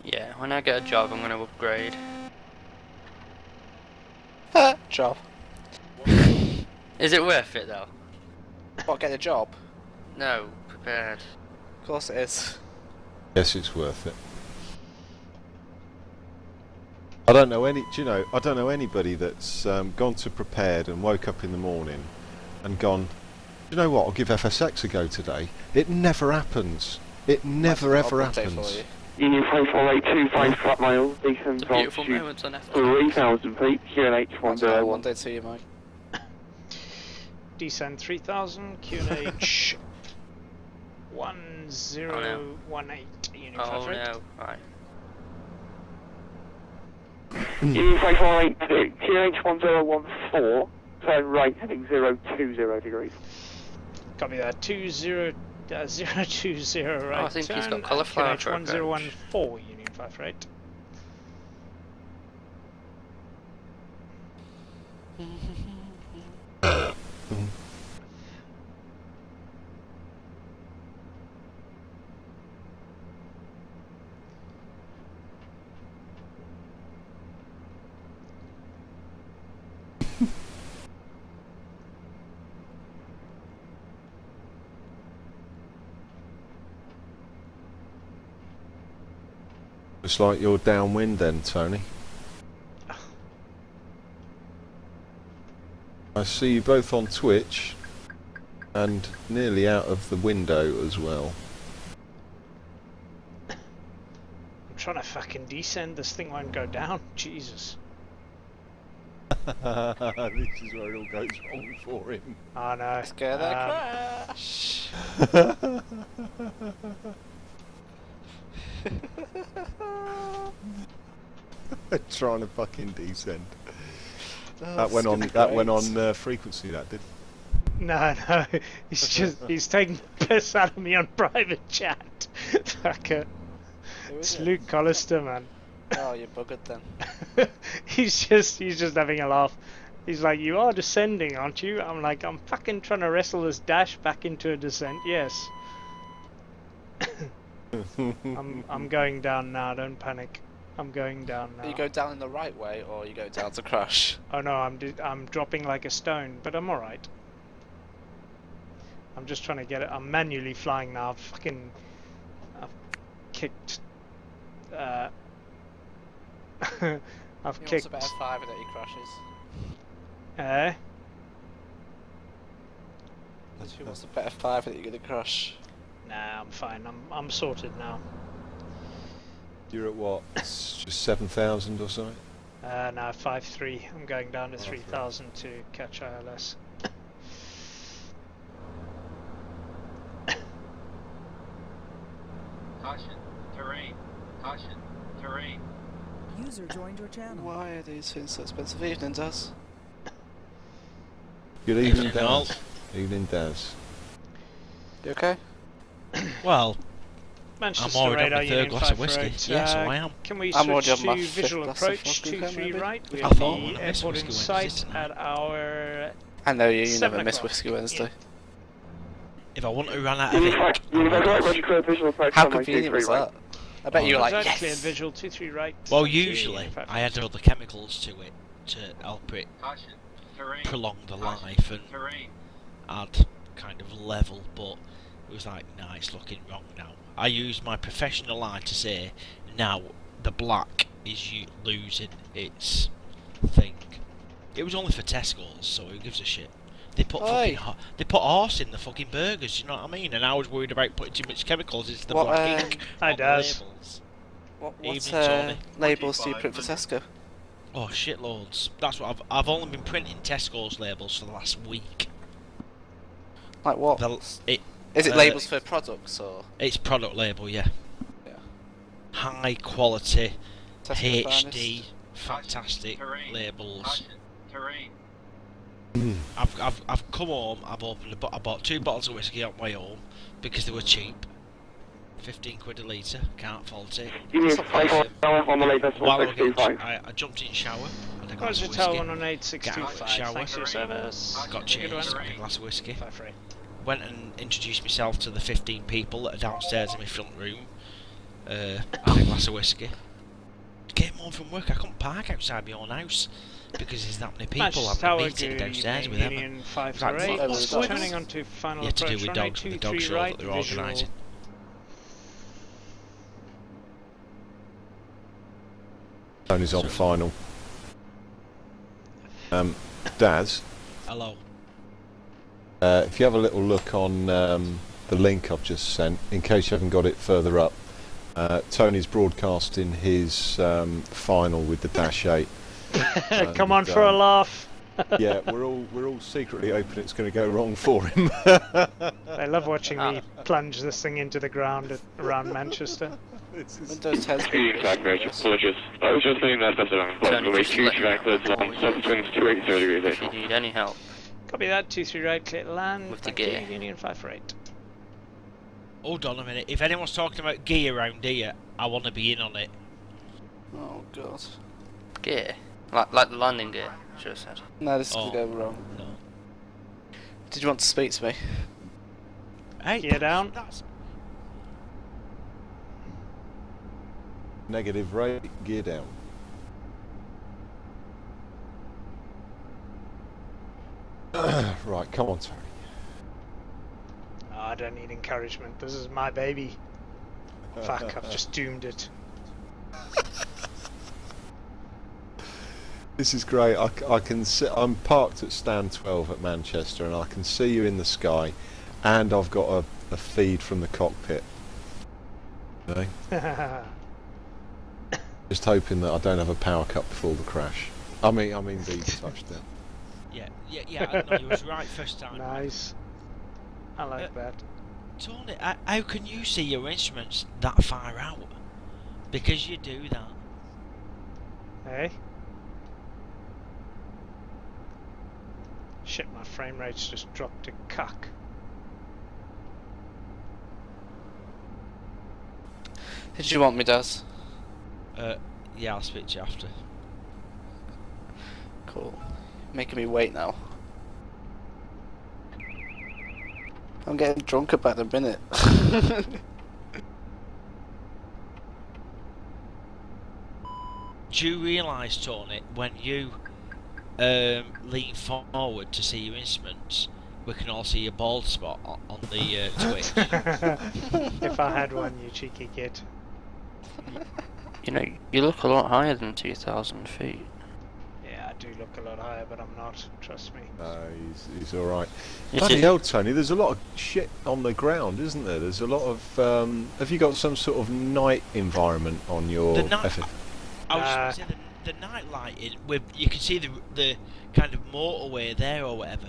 Yeah, when I get a job, I'm gonna upgrade. Job. Is it worth it though? What, get a job? No, prepared. Of course it is. Yes, it's worth it. I don't know any. Do you know? I don't know anybody that's gone to prepared and woke up in the morning and gone, you know what? I'll give FSX a go today. It never happens. It never ever happens. Union 5482, flat miles, decent It's a beautiful altitude, moment on FSX. 3,000 feet, QNH 101. One day to you, Mike. Descend 3000, QNH 1018, Union 58. no, right. Union 5482, QNH 1014, turn right, heading 020 degrees. Copy that. 020 right. I think he's turn, got cauliflower QNH for a 1014, Union 58. It's like you're downwind then, Tony. I see you both on Twitch and nearly out of the window as well. I'm trying to fucking descend, this thing won't go down. Jesus. This is where it all goes wrong for him. Oh no. Scare that crash. Trying to fucking descend. Oh, That went on. That went on frequency. That did. No, he's taking the piss out of me on private chat. Fucker. It's Luke Collister, man. Oh, you're buggered then. he's just having a laugh. He's like, you are descending, aren't you? I'm like, I'm fucking trying to wrestle this dash back into a descent. Yes. I'm going down now. Don't panic. I'm going down now. You go down in the right way, or you go down to crash? Oh no, I'm dropping like a stone, but I'm alright. I'm just trying to get it. I'm manually flying now. I've kicked. I've He kicked. wants a better 5 that he crashes. Who wants a better 5 that you're gonna crash? Nah, I'm fine. I'm sorted now. You're at what? Just 7,000 or something? No, 5.3. I'm going down to 3,000 to catch ILS. Caution, terrain. Caution, terrain. User joined your channel. Why are these things so expensive? Evening, Daz. Good evening, Daz. Evening, Daz. You okay? Well, Manchester I'm already on radar my third Union glass of 548, whiskey. Yes, I am. Can we I'm already switch on my to fifth visual glass of approach vodka, 23 maybe? right? We I have thought the when I missed airport Whiskey in Wednesday sight tonight. at our. I know you 7 never miss o'clock. Whiskey Wednesday. If I want to run out of ink, How convenient was that? I bet you were like, Exactly, yes! and visual 23 right. well, thank you, usually Union 548. I add other chemicals to it to help it Caution, terrain. prolong the Caution, life and terrain. add kind of level, but it was like, nah, it's looking wrong now. I used my professional eye to say, now the black is losing its thing. It was only for test scores, so who gives a shit? They put they put horse in the fucking burgers, you know what I mean? And I was worried about putting too much chemicals into the black ink on the labels. What Evening, Tony. labels do you print for Tesco? Oh, shitloads. That's what I've only been printing Tesco's labels for the last week. Like what? Is it labels for products or? It's product label, yeah. Yeah. High quality, Tesco HD, finest. fantastic Terrain. labels. Caution, terrain. I've come home. I bought 2 bottles of whiskey on my home because they were cheap. 15 quid a litre. Can't fault it. While I was I jumped in shower. Had a glass of whiskey. Hotel 118.625. Got shower. Thanks for your service. Got changed. Good one. Had a glass of whiskey. 5-3. Went and introduced myself to the 15 people that are downstairs in my front room. had a glass of whiskey. Came home from work, I couldn't park outside my own house because there's that many people Manchester having a Tower, meeting good downstairs evening, with Emma. Union Right, 548, what's going on? turning on to final Yeah, to do approach, with runway dogs, with the 23 dog show right, that they're visual. organising. Tony's on final. Daz, Hello. if you have a little look on the link I've just sent, in case you haven't got it further up, Tony's broadcasting his final with the Dash 8. Come on for a laugh. Yeah, we're all secretly hoping it's going to go wrong for him. I love watching me plunge this thing into the ground around Manchester. Windows 10's Apologies. I was just saying that better than Tony, just let me know degrees. if you need any help. Copy that, 23 right, clear to land. With the Thank you, gear. Union 548. Hold on a minute. If anyone's talking about gear around here, I want to be in on it. Oh god. Gear? Like the landing gear, should have said. No, this is going to go wrong. No. Did you want to speak to me? Hey, Gear down. Negative rate, gear down. Right, come on, Tony. Oh, I don't need encouragement. This is my baby. Fuck, I've just doomed it. This is great. I can see, I'm parked at stand 12 at Manchester, and I can see you in the sky, and I've got a feed from the cockpit. Okay? Just hoping that I don't have a power cut before the crash. I mean the touchdown. Yeah. No, you was right first time. Nice. I like that. Tony, how can you see your instruments that far out? Because you do that. Hey? Shit, my frame rate's just dropped to cuck. Did you want me, Daz? Yeah, I'll speak to you after. Cool. Making me wait now. I'm getting drunk about a minute. Do you realise, Tony, when you lean forward to see your instruments, we can all see your bald spot on the Twitch? If I had one, you cheeky git. You know, you look a lot higher than 2,000 feet. Yeah, I do look a lot higher, but I'm not. Trust me. No, he's all right. You Bloody see- hell, Tony! There's a lot of shit on the ground, isn't there? There's a lot of. Have you got some sort of night environment on your? The night. I was going to say the night lighting. With you can see the kind of motorway there or whatever.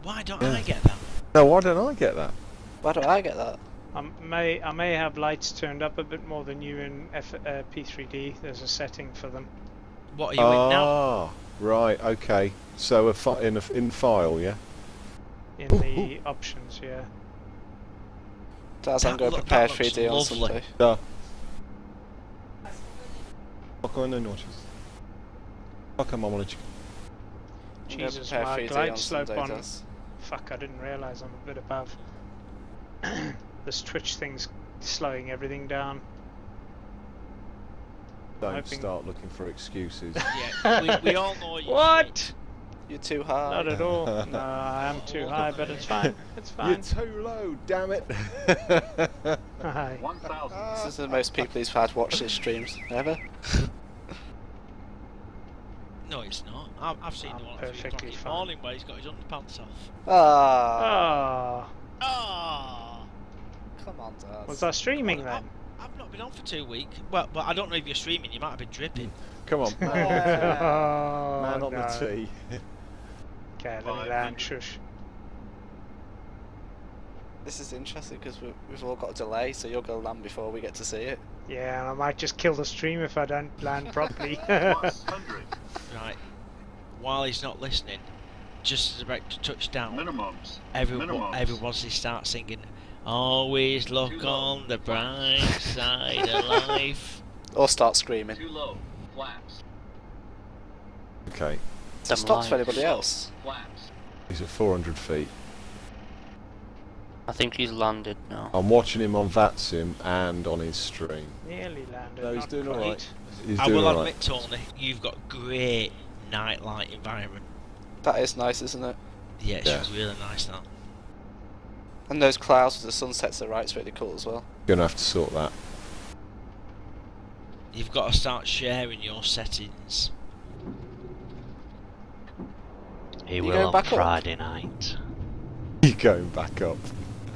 Why don't I get that? No, why don't I get that? Why don't I get that? I may have lights turned up a bit more than you in P3D. There's a setting for them. What are you in now? Ah, right, okay. So in file, yeah. In the options, yeah. Daz, I'm going to prepare 3D on Sunday. Fuck on the notches. Fuck on my knowledge. Jesus, prepare my 3D glide on slope Sunday, on. Daz. Fuck, I didn't realise I'm a bit above. This Twitch thing's slowing everything down. Don't start looking for excuses. Yeah, we all know you. What? You're too high. Not at all. No, I am too high, but it's fine. It's fine. You're too low, damn it. Hi. 1,000. This is the most people he's had watch his streams ever. No, it's not. I've seen the one at 3 o'clock in the morning where he's got his underpants off. Ah. Ah. Come on, Daz. Was I streaming then? I've not been on for 2 weeks. Well, but I don't know if you're streaming. You might have been dripping. Come on, man. Man on the tee. Okay, let me land. Shush. This is interesting because we've all got a delay, so you're going to land before we get to see it. Yeah, and I might just kill the stream if I don't land properly. Right. While he's not listening, just as about to touch down, everyone starts singing, "Always look on the bright side of life." Or start screaming. Too low. Flaps. Okay. It stops for anybody else. Flaps. He's at 400 feet. I think he's landed now. I'm watching him on VATSIM and on his stream. Nearly landed. No, he's not doing quite. alright. He's I doing will alright. admit, Tony, you've got great nightlight environment. That is nice, isn't it? Yeah, it's really nice now. And those clouds with the sunsets are right, it's really cool as well. Gonna have to sort that. You've got to start sharing your settings. He You will going on back up? Friday night. You're going back up.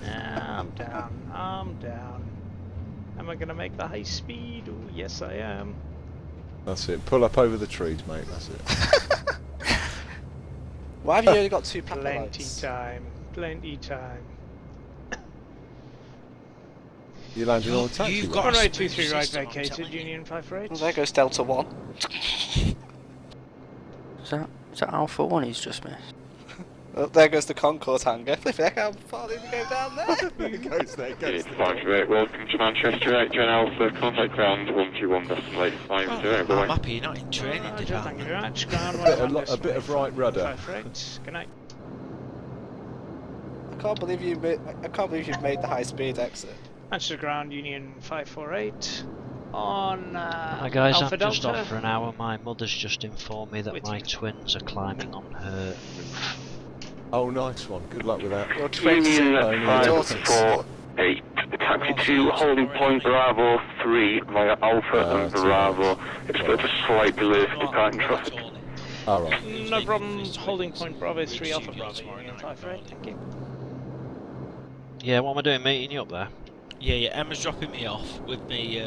Nah, I'm down. I'm down. Am I gonna make the high speed? Oh, yes, I am. That's it. Pull up over the trees, mate. That's it. Why have you only got 2 proper Plenty lights? time. Plenty time. You landed on the taxi. You've right? got a Alright, smooth 2-3 right system, I'm vacated, telling you. Union 548. Well, there goes Delta 1. Is that Alpha 1 he's just missed? Oh, there goes the Concourse hangar. Flipping heck, how far did we go down there? It goes there, goes there. 508, welcome to Manchester, 8 Gen Alpha, contact ground 121, decimal 850, I'm happy you're not in training Thank you department. very much. Ground A bit of right rudder. 548. Good night. I can't believe you've made the high speed exit. Manchester Ground Union 548 on Hi guys, Alpha I'm just Delta. off for an hour. My mother's just informed me that With my you. twins are climbing on her roof. Oh, nice one. Good luck with that. Your twins Union Only daughters. 548, taxi 2, holding point Bravo 3 via Alpha and Bravo. Expect a slight delay for departing traffic. Alright. No problem. Holding point Bravo 3 Alpha Bravo Union 548. Thank you. Yeah, what am I doing? Meeting you up there? Yeah, Emma's dropping me off with me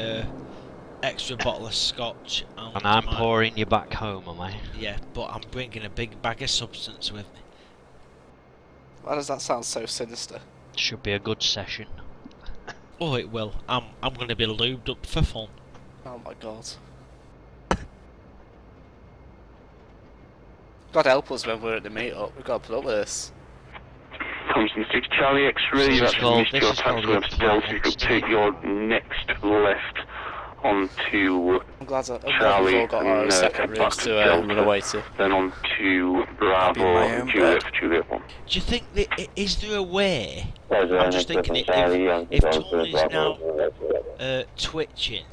extra bottle of scotch. And I'm pouring you back home, am I? Yeah, but I'm bringing a big bag of substance with me. Why does that sound so sinister? Should be a good session. Oh, it will. I'm going to be lubed up for fun. Oh my god. God help us when we're at the meet-up. We've got to put up with this. Thompson 6 Charlie X-ray, This that's is called- missed this your is called taxiway to Delta. You could take your next left onto I'm glad we've Charlie all got our and separate back rooms to to Delta, run away to. then on to I'll be in my own Bravo, Juliet bed. for Juliet 1. Do you think that is there a way? I'm just thinking if Tony's now twitching,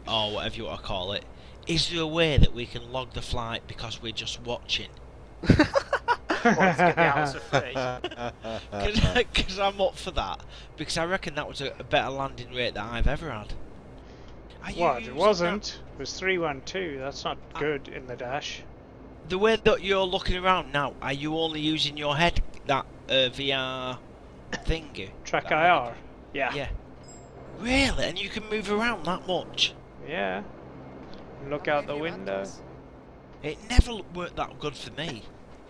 or whatever you want to call it, is there a way that we can log the flight because we're just watching? Because I'm up for that. Because I reckon that was a better landing rate than I've ever had. Are you What? It using wasn't. It was 312. That's not good in the dash. The way that you're looking around now, are you only using your head, that VR thingy? Track That- IR. Yeah. Yeah. Really? And you can move around that much? Yeah. Look out the window. It never worked that good for me.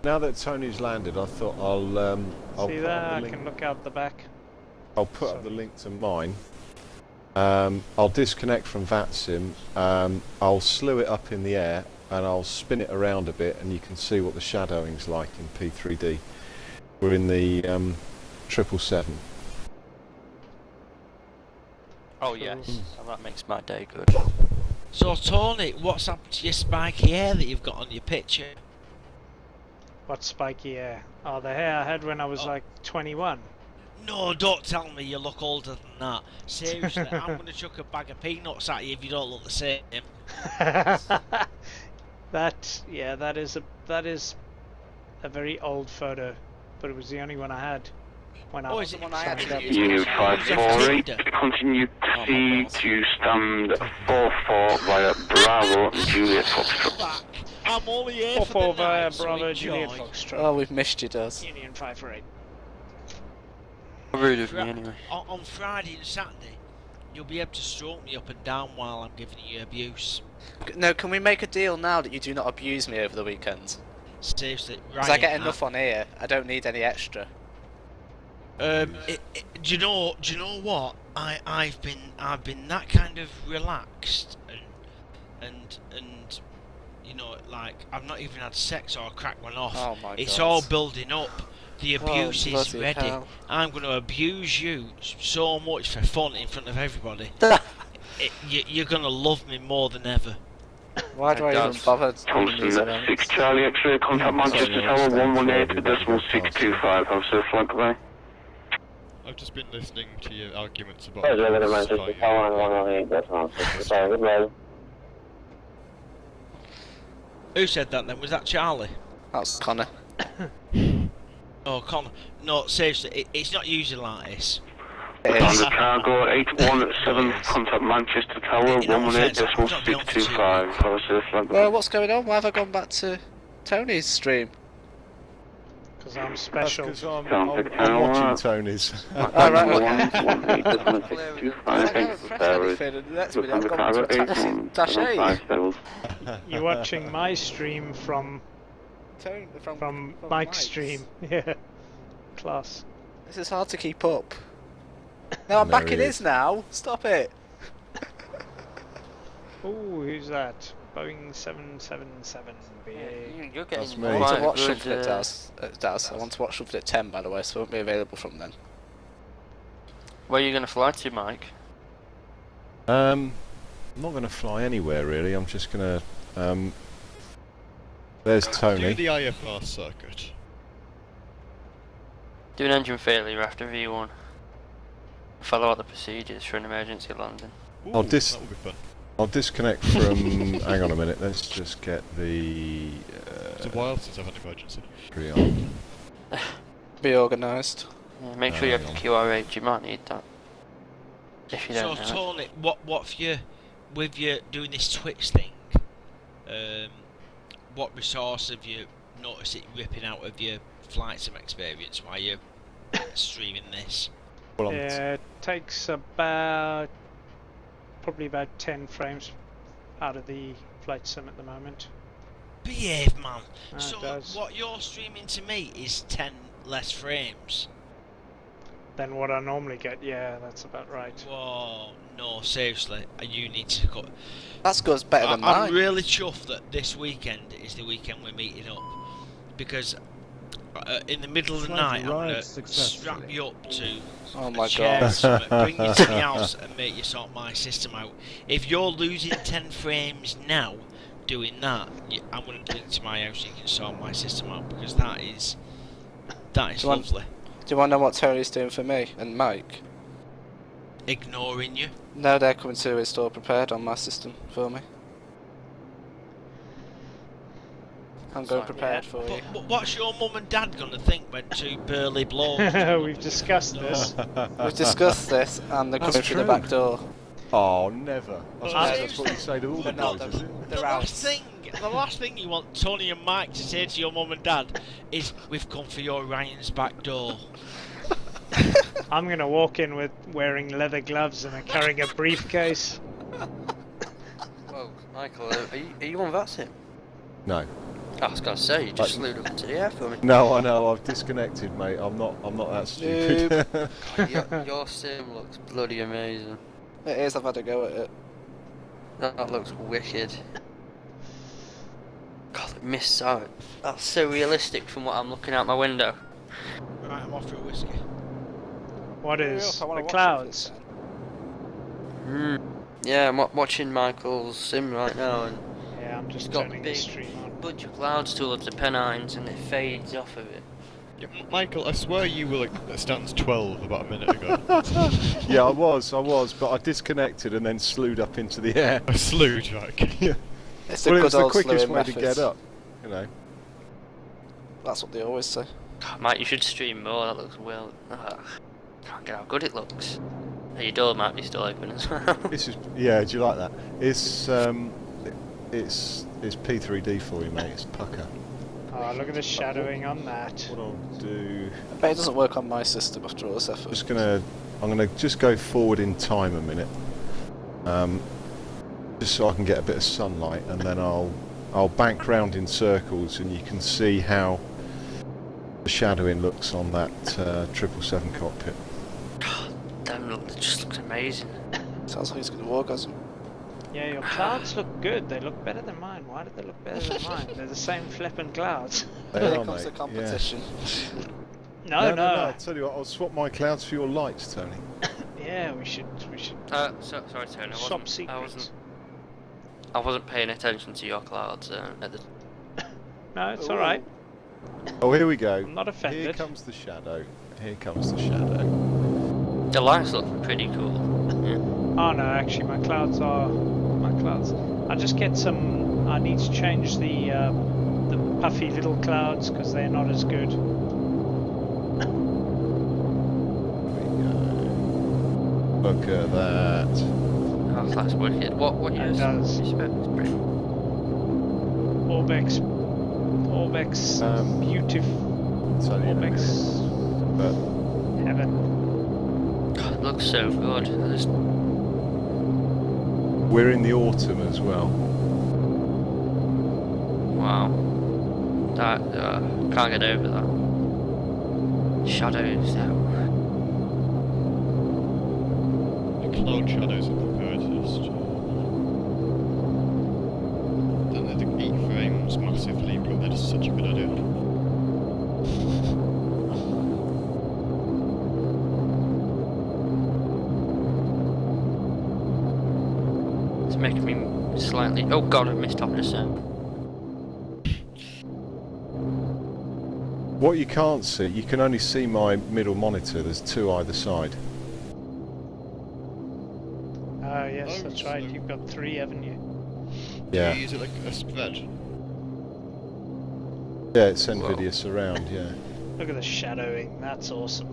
Now that Tony's landed, I thought I'll See put there? up the I link. can look out the back. I'll put up the link to mine. I'll disconnect from VATSIM. I'll slew it up in the air and I'll spin it around a bit, and you can see what the shadowing's like in P3D. We're in the 777. Oh yes, and that makes my day good. So Tony, what's happened to your spiky hair that you've got on your picture? What spiky hair? Oh, the hair I had when I was like 21. No, don't tell me you look older than that. Seriously, I'm going to chuck a bag of peanuts at you if you don't look the same. that is a very old photo, but it was the only one I had when I Oh, was is it one I had? Unit 548, continue to to stand 44 via Bravo and Juliet Foxtrot. I'm only here for 44 the via night, so Bravo Juliet enjoy. Foxtrot. Oh, we've missed you, Daz. Union 548. Rude of Fri- me, anyway. On Friday and Saturday, you'll be able to stroke me up and down while I'm giving you abuse. No, can we make a deal now that you do not abuse me over the weekend? Seriously, right? Because I get enough on here. I don't need any extra. Do you know what? I've been that kind of relaxed and you know, like I've not even had sex or cracked one off. Oh my It's God. all building up. The abuse is bloody ready. hell. I'm going to abuse you so much for fun in front of everybody. You're going to love me more than ever. Why do I even bother? Thompson 6 Charlie X-ray, contact Manchester Tower 118 decimal 625. Have a safe flight, goodbye. I've just been listening to your arguments about. Hey, David, Manchester, Tower 118, that's Manchester. Sorry, good morning. Who said that then? Was that Charlie? That's Connor. Oh, Connor. No, seriously, it's not usually like this. Under cargo 817, contact Manchester Tower, 118.625. Well, what's going on? Why have I gone back to Tony's stream? Because I'm special. Because I'm watching Tony's. Alright, You're watching my stream from Mike's stream. Yeah. Class. This is hard to keep up. No, I'm back in his now. Stop it. Oh, who's that? Boeing 777 BA. You're getting That's me. I want to watch good, something at Daz. I want to watch something at 10, by the way, so it won't be available from then. Where are you going to fly to, Mike? I'm not going to fly anywhere really. I'm just going to. There's Tony. Do the IFR circuit. Do an engine failure after V1. Follow out the procedures for an emergency landing. Ooh, that would be fun. I'll disconnect from. Hang on a minute. Let's just get the. It's a while since I've had an emergency. On. Be organised. Yeah, make sure you have the QRH. You might need that. If you don't. So, know Tony, what for you with you doing this Twitch thing? What resource have you noticed it ripping out of your flight sim experience while you're streaming this? Well, It takes probably about 10 frames out of the flight sim at the moment. Behave, man. It So does. what you're streaming to me is 10 less frames. Than what I normally get, yeah, that's about right. Whoa, no, seriously, you need to go. That's good, better than mine. I'm really chuffed that this weekend is the weekend we're meeting up, because in the middle of the night I'm going to strap you up to Oh a chair, God. bring you to my house and make you sort my system out. If you're losing 10 frames now doing that, I'm going to bring you to my house so you can sort my system out, because that is lovely. Do you want to know what Tony's doing for me and Mike? Ignoring you. No, they're coming to install prepared on my system for me. I'm going prepared for you. But what's your mum and dad going to think when two burly blokes... We've discussed this. We've discussed this, and they're coming through the back door. Oh, never. I Well, suppose that's what you say to all the But no, boys, is it? they're The last thing you want Tony and Mike to say to your mum and dad is, "We've come for your Ryan's back door." I'm going to walk in with wearing leather gloves and carrying a briefcase. Whoa, Michael, are you on that sim? No. I was going to say, you just slewed up into the air for me. No, I know. I've disconnected, mate. I'm not that stupid. Your sim looks bloody amazing. It is, I've had a go at it. That looks wicked. God, the mists out. That's so realistic from what I'm looking out my window. Right, I'm off for a whiskey. What is? The clouds? Yeah, I'm watching Michael's sim right now, and Yeah, I'm just he's got turning big the stream on. bunch of clouds towards the Pennines, and it fades off of it. Yeah, Michael, I swear you were like at stands 12 about a minute ago. Yeah, I was, but I disconnected and then slewed up into the air. I slewed, right? Yeah. It's Well, the it was good the old quickest slewing way to methods. get up, you know. That's what they always say. God, Mike, you should stream more. That looks well. Can't get how good it looks. Hey, your door might be still open as well. This is, yeah. Do you like that? It's P3D for you, mate. It's pucker. Oh, look at the shadowing on that. What I'll do. I bet it doesn't work on my system after all this effort. I'm gonna just go forward in time a minute, just so I can get a bit of sunlight, and then I'll bank round in circles, and you can see how the shadowing looks on that 777 cockpit. Damn, it just looks amazing. Sounds like he's going to orgasm. Yeah, your clouds look good. They look better than mine. Why did they look better than mine? They're the same flipping clouds. They Here are, comes mate, the competition. No. I tell you what, I'll swap my clouds for your lights, Tony. Yeah, we should. Sorry, Tony. Swap secrets. I wasn't paying attention to your clouds at the. No, it's all right. Oh, here we go. I'm not offended. Here comes the shadow. Here comes the shadow. The lights look pretty cool. Yeah. Oh no, actually my clouds. I'll just get some. I need to change the puffy little clouds because they're not as good. Look at that. Oh, that's wicked. What It use? does. Orbex, beautiful. Orbex, heaven. God, it looks so good. We're in the autumn as well. Wow. That can't get over that. Shadows out. The cloud shadows are the furthest. Don't know, the keyframes massively, but they're just such a good idea. It's making me slightly. Oh god, I missed top descent. What you can't see, you can only see my middle monitor. There's two either side. Oh yes, that's right. You've got 3, haven't you? Yeah. Do you use it like a spread? Yeah, it's NVIDIA Surround, yeah. Look at the shadowing. That's awesome.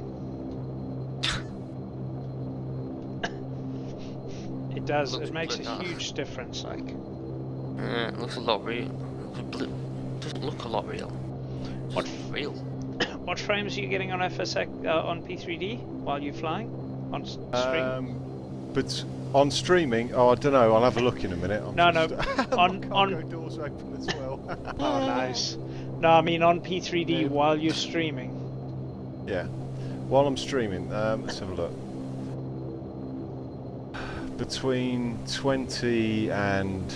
It does. It makes a huge difference. Like. Yeah, it looks a lot real. It doesn't look a lot real. What's real? What frames are you getting on FSX on P3D while you're flying on stream? But on streaming, oh, I don't know. I'll have a look in a minute. No, on doors open as well. Oh, nice. No, I mean on P3D while you're streaming. Yeah, while I'm streaming, let's have a look. Between 20 and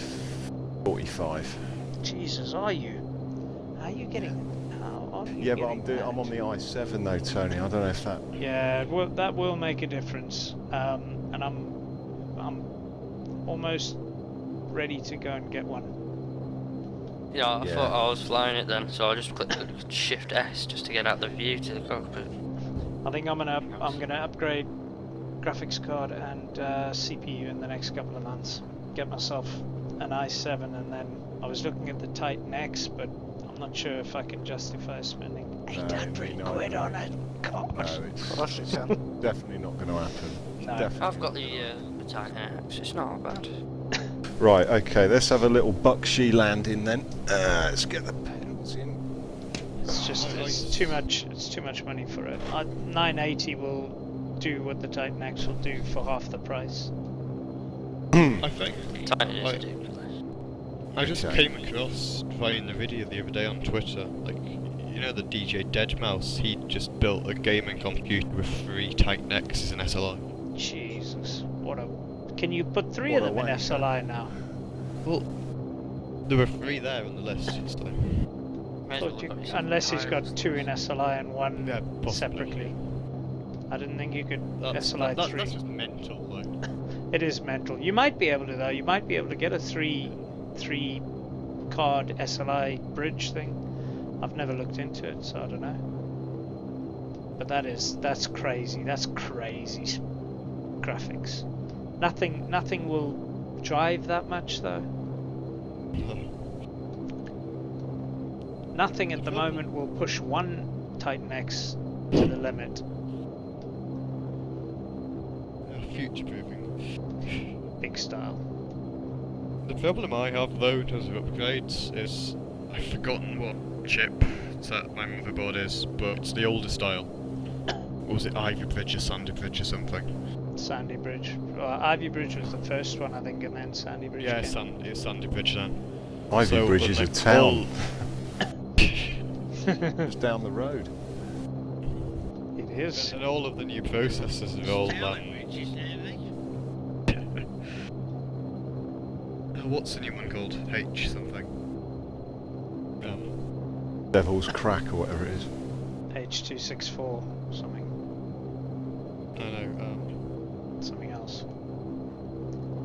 45. Jesus, are you? How are you getting? How are you Yeah, but getting I'm on the i7 though, Tony. I don't know if that. Yeah, well, that will make a difference. And I'm almost ready to go and get one. Yeah, I thought I was flying it then, so I just clicked Shift S just to get out the view to the cockpit. I think I'm gonna upgrade graphics card and CPU in the next couple of months. Get myself an i7, and then I was looking at the Titan X, but I'm not sure if I can justify spending 800 quid on it. God. No, it's definitely not going to happen. No. I've got the Titan X. It's not bad. Right, okay, let's have a little Buckshee landing then. Let's get the pedals in. It's just it's too much. It's too much money for it. 980 will do what the Titan X will do for half the price. I think. Titan is ridiculous. I just came across finding the video the other day on Twitter. Like, you know the DJ Deadmau5? He just built a gaming computer with 3 Titan X's and SLI. Jesus, what a! Can you put 3 of them in SLI now? Well, there were 3 there on the list. So. Unless he's got 2 in SLI and 1 separately. I didn't think you could SLI 3. That's just mental, though. It is mental. You might be able to though. You might be able to get a 3 card SLI bridge thing. I've never looked into it, so I don't know. But that's crazy. That's crazy graphics. Nothing will drive that much though. Nothing at the moment will push one Titan X to the limit. Future proofing. Big style. The problem I have though in terms of upgrades is I've forgotten what chip that my motherboard is, but it's the older style. Or was it Ivy Bridge or Sandy Bridge or something? Sandy Bridge. Well, Ivy Bridge was the first one, I think, and then Sandy Bridge. Yeah, it's Sandy Bridge then. Ivy Bridge is a town. Just down the road. It is. And all of the new processors are all what's the new one called? H something. Devil's Crack or whatever it is. H264 something. I know. Something else.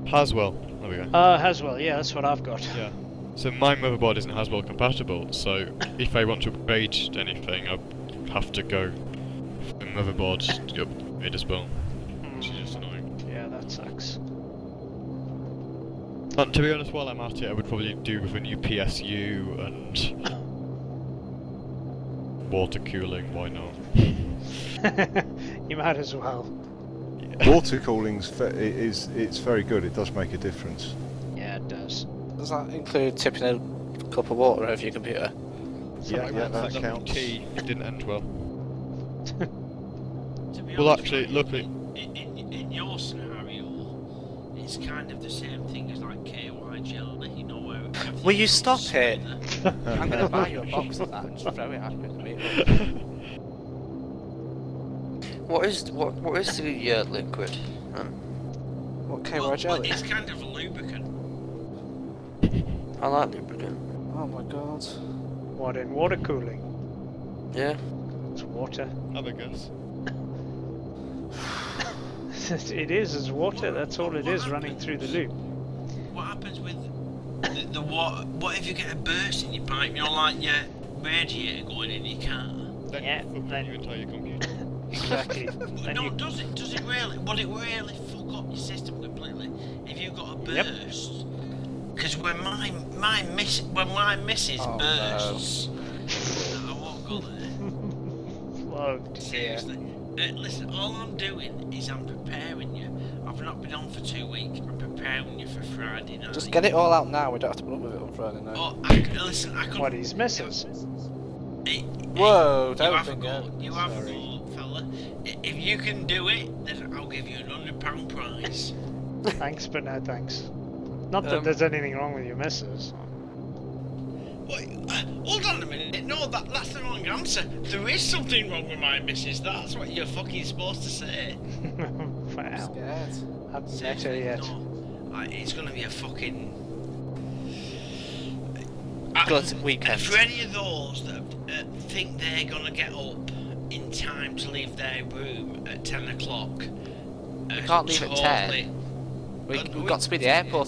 Haswell. There we go. Haswell. Yeah, that's what I've got. Yeah. So my motherboard isn't Haswell compatible. So if I want to upgrade anything, I have to go from motherboard to upgrade as well. that sucks. And to be honest, while I'm at it, I would probably do with a new PSU and water cooling. Why not? You might as well. Water cooling's it's very good. It does make a difference. Yeah, it does. Does that include tipping a cup of water over your computer? Yeah, that counts. Tea didn't end well. To be Well, honest, actually, right, luckily, in your scenario, it's kind of the same thing as like KY jelly, you know, where Will you stop it? smoother. I'm gonna buy you a box of that and just throw it at you in the meat. What is the liquid? What KY Well, jelly? it's kind of a lubricant. I like lubricant. Oh my god. What, in water cooling? Yeah. It's water. have a guess. It is, it's water, that's all it is running through the loop. What happens with the water? What if you get a burst in your pipe? You know, like your radiator going in your car. Then Yeah, you fuck then- up your entire computer. Exactly. But no, does it really? Would it really fuck up your system completely if you got a Yep. burst? Because when my missus Oh, bursts, I won't go there. Flogged. Seriously. Listen, all I'm doing is I'm preparing you. I've not been on for 2 weeks. I'm preparing you for Friday night. Just get it all out now. We don't have to put up with it on Friday night. Oh, listen, I could. What, he's misses? Whoa! You Don't have a think go. that. You have a go, fella. If you can do it, then I'll give you £100 prize. Thanks, but no thanks. Not that there's anything wrong with your missus. Wait, hold on a minute. No, that's the wrong answer. There is something wrong with my missus. That's what you're fucking supposed to say. Wow. Scared. Haven't met her Seriously, yet. no. It's gonna be a fucking Good weekend. For any of those that think they're gonna get up in time to leave their room at 10 o'clock, We can't leave at 10. We've got to be at the airport